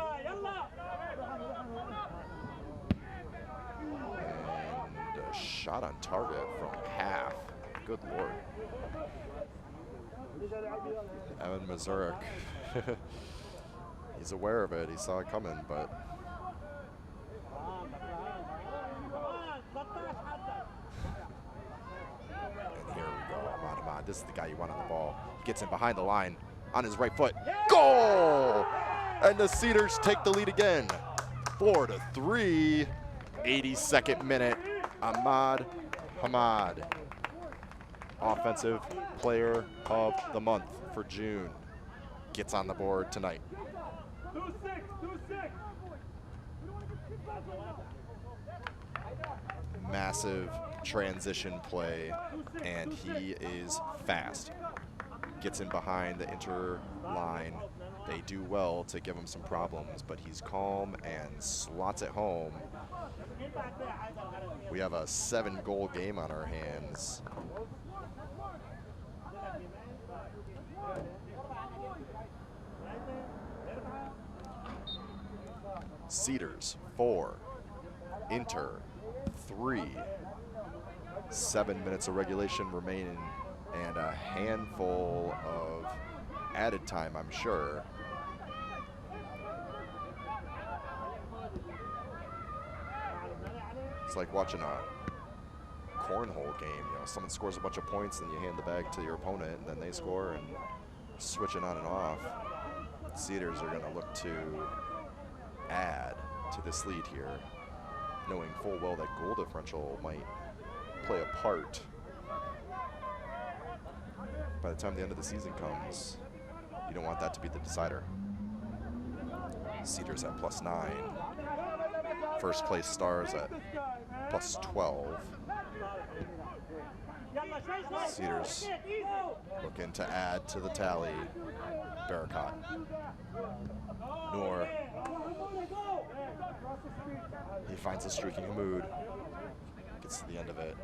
[SPEAKER 13] a shot on target from half. Good Lord. Evan Mazurek. He's aware of it. He saw it coming, but and here we go. Ahmad. This is the guy you want on the ball. Gets in behind the line on his right foot. Goal! And the Cedars take the lead again. 4-3. 82nd minute. Ahmad Hamad, Offensive Player of the Month for June, gets on the board tonight. Massive transition play, and he is fast. Gets in behind the Inter line. They do well to give him some problems, but he's calm and slots it home. We have a 7-goal game on our hands. Cedars 4, Inter 3. 7 minutes of regulation remaining, and a handful of added time, I'm sure. It's like watching a cornhole game. You know, someone scores a bunch of points, and you hand the bag to your opponent, and then they score, and switching on and off. Cedars are going to look to add to this lead here, knowing full well that goal differential might play a part. By the time the end of the season comes, you don't want that to be the decider. Cedars at +9. First place Stars at +12. Cedars looking to add to the tally. Bearcat. Noor. He finds a streaking mood. Gets to the end of it.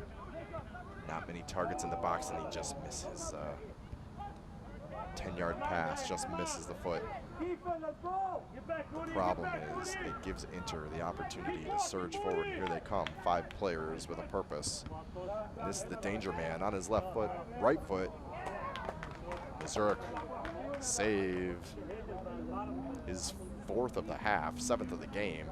[SPEAKER 13] Not many targets in the box, and he just misses. 10-yard pass, just misses the foot. The problem is it gives Inter the opportunity to surge forward. Here they come, 5 players with a purpose. And this is the danger man on his left foot, right foot. Mazurek save, his 4th of the half, 7th of the game.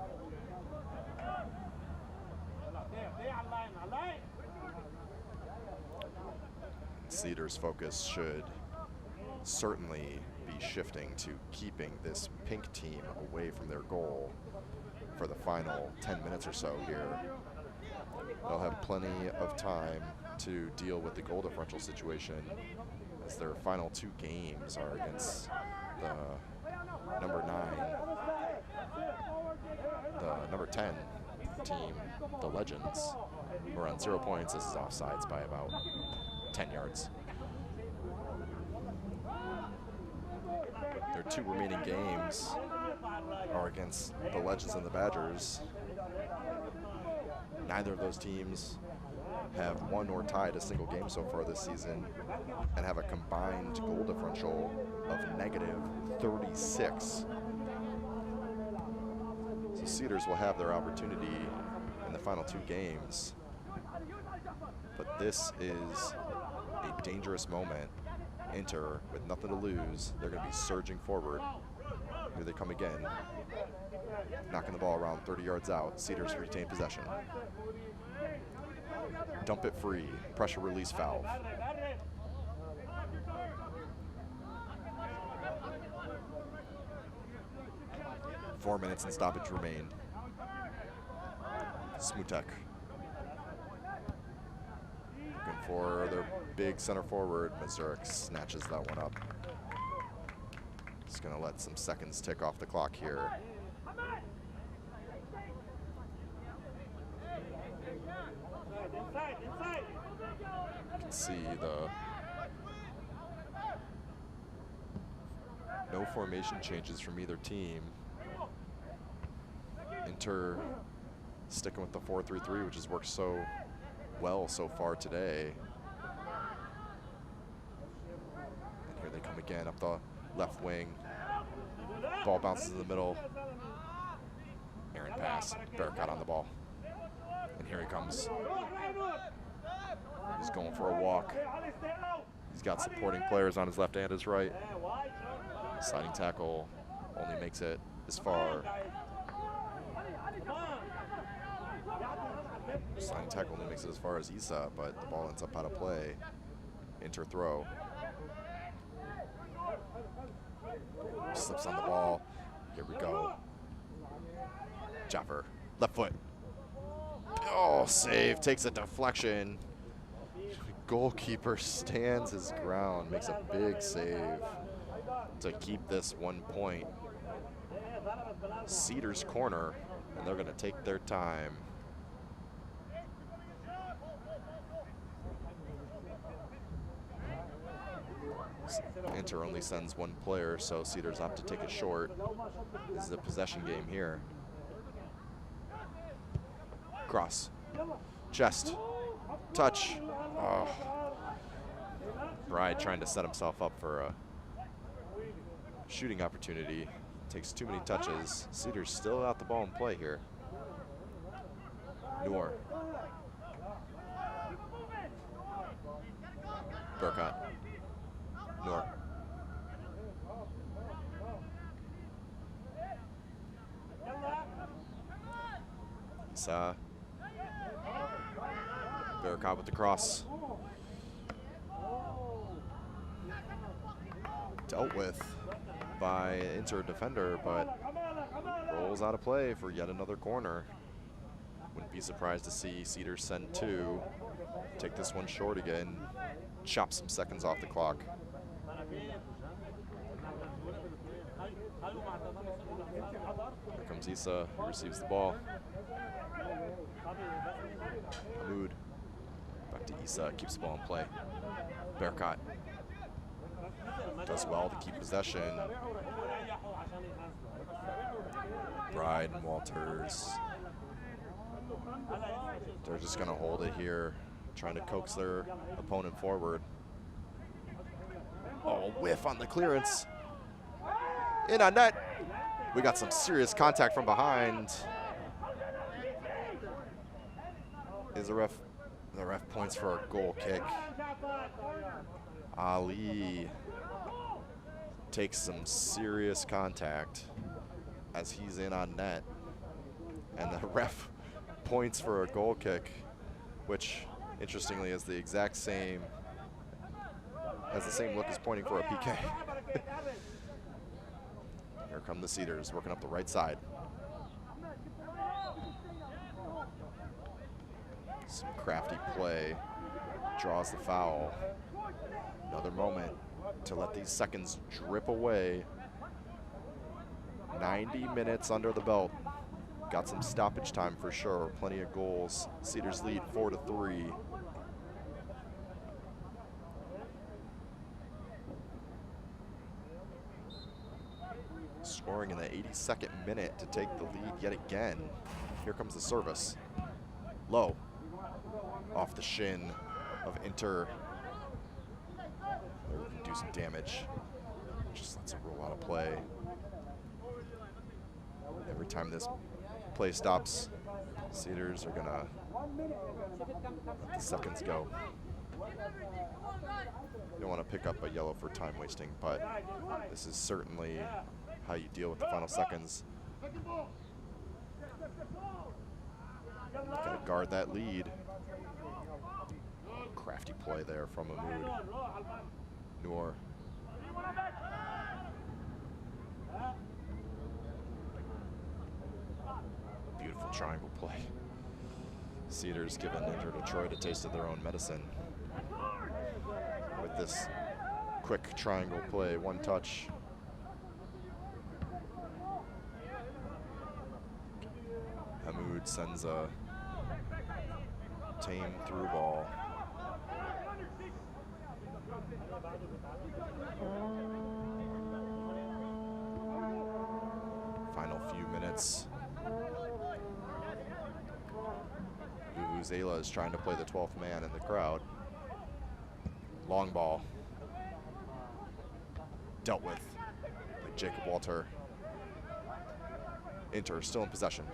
[SPEAKER 13] Cedars' focus should certainly be shifting to keeping this pink team away from their goal for the final 10 minutes or so here. they'll have plenty of time to deal with the goal differential situation, as their final 2 games are against the number 9, the number 10 team, the Legends, who are on 0 points. This is offsides by about 10 yards. Their 2 remaining games are against the Legends and the Badgers. Neither of those teams have won or tied a single game so far this season, and have a combined goal differential of -36. So Cedars will have their opportunity in the final 2 games, but this is a dangerous moment. Inter with nothing to lose. They're going to be surging forward. Here they come again, knocking the ball around 30 yards out. Cedars retain possession. Dump it free. Pressure release valve. Four minutes and stoppage remain. Smutek looking for their big center forward. Mazurek snatches that one up. Just gonna let some seconds tick off the clock here. You can see the no formation changes from either team. Inter sticking with the 4-3-3, which has worked so well so far today. And here they come again up the left wing. Ball bounces in the middle. Aaron pass. Bearcat on the ball. And here he comes. He's going for a walk. He's got supporting players on his left and his right. Sliding tackle only makes it as far. Sliding tackle only makes it as far as Isa, but the ball ends up out of play. Inter throw. Slips on the ball. Here we go. Jaffer, left foot. Oh, save, takes a deflection. Goalkeeper stands his ground, makes a big save to keep this 1 point. Cedars corner, and they're gonna take their time. Inter only sends 1 player, so Cedars opt to take it short. This is a possession game here. Cross, chest, touch. Oh. Bride trying to set himself up for a shooting opportunity. Takes too many touches. Cedars still out the ball in play here. Noor. Burkott. Noor. Isa. Bearcat with the cross. Dealt with by Inter defender, but rolls out of play for yet another corner. Wouldn't be surprised to see Cedars send 2. Take this one short again. Chop some seconds off the clock. Here comes Isa, who receives the ball. Hamoud. Back to Isa, keeps the ball in play. Bearcat does well to keep possession. Bride and Walters. They're just gonna hold it here, trying to coax their opponent forward. Oh, whiff on the clearance. In on net. We got some serious contact from behind. Is the ref points for a goal kick. Ali takes some serious contact as he's in on net, and the ref points for a goal kick, which interestingly is the exact same, has the same look as pointing for a PK. Here come the Cedars working up the right side. Some crafty play. Draws the foul. Another moment to let these seconds drip away. 90 minutes under the belt. Got some stoppage time for sure. Plenty of goals. Cedars lead 4-3. Scoring in the 82nd minute to take the lead yet again. Here comes the service. Low. Off the shin of Inter. They're looking to do some damage. Just lets it roll out of play. Every time this play stops, Cedars are gonna let the seconds go. You don't want to pick up a yellow for time wasting, but this is certainly how you deal with the final seconds. Gotta guard that lead. Crafty play there from Mahmoud. Noor. Beautiful triangle play. Cedars giving Inter Detroit a taste of their own medicine with this quick triangle play, one touch. Hamoud sends a tame through ball. Final few minutes. Vuvuzela is trying to play the 12th man in the crowd. Long ball. Dealt with by Jacob Walter. Inter still in possession.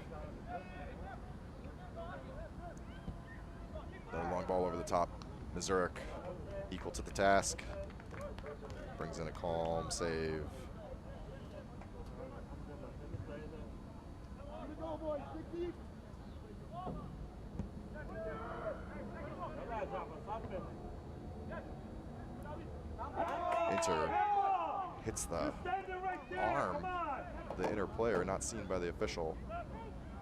[SPEAKER 13] Another long ball over the top. Missouri equal to the task. Brings in a calm save. Inter hits the arm of the Inter player, not seen by the official.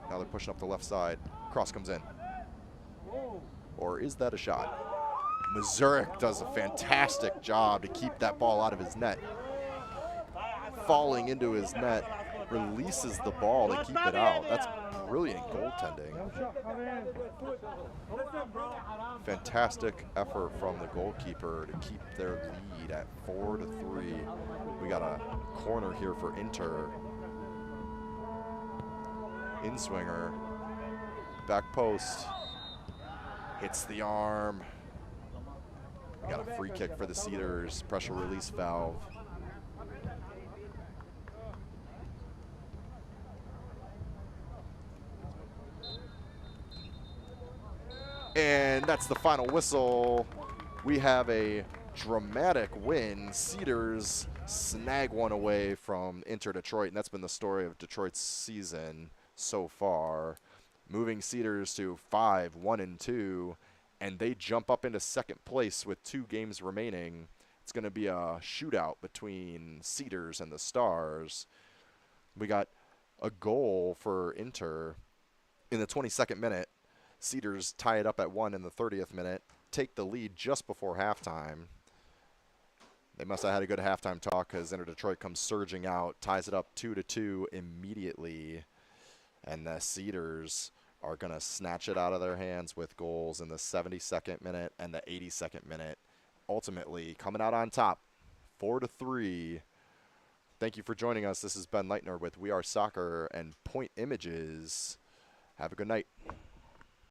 [SPEAKER 13] Now they're pushing up the left side. Cross comes in. Or is that a shot? Missouri does a fantastic job to keep that ball out of his net. Falling into his net, releases the ball to keep it out. That's brilliant goaltending. Fantastic effort from the goalkeeper to keep their lead at 4-3. We got a corner here for Inter. In-swinger, back post, hits the arm. We got a free kick for the Cedars, pressure release valve. And that's the final whistle. We have a dramatic win. Cedars snag one away from Inter Detroit, and that's been the story of Detroit's season so far. Moving Cedars to 5-1-2, and they jump up into second place with 2 games remaining. It's going to be a shootout between Cedars and the Stars. We got a goal for Inter in the 22nd minute. Cedars tie it up at 1 in the 30th minute, take the lead just before halftime. They must have had a good halftime talk because Inter Detroit comes surging out, ties it up 2-2 immediately. And the Cedars are going to snatch it out of their hands with goals in the 72nd minute and the 82nd minute. Ultimately, coming out on top, 4-3. Thank you for joining us. This is Ben Leitner with We Are Soccer and Point Images. Have a good night.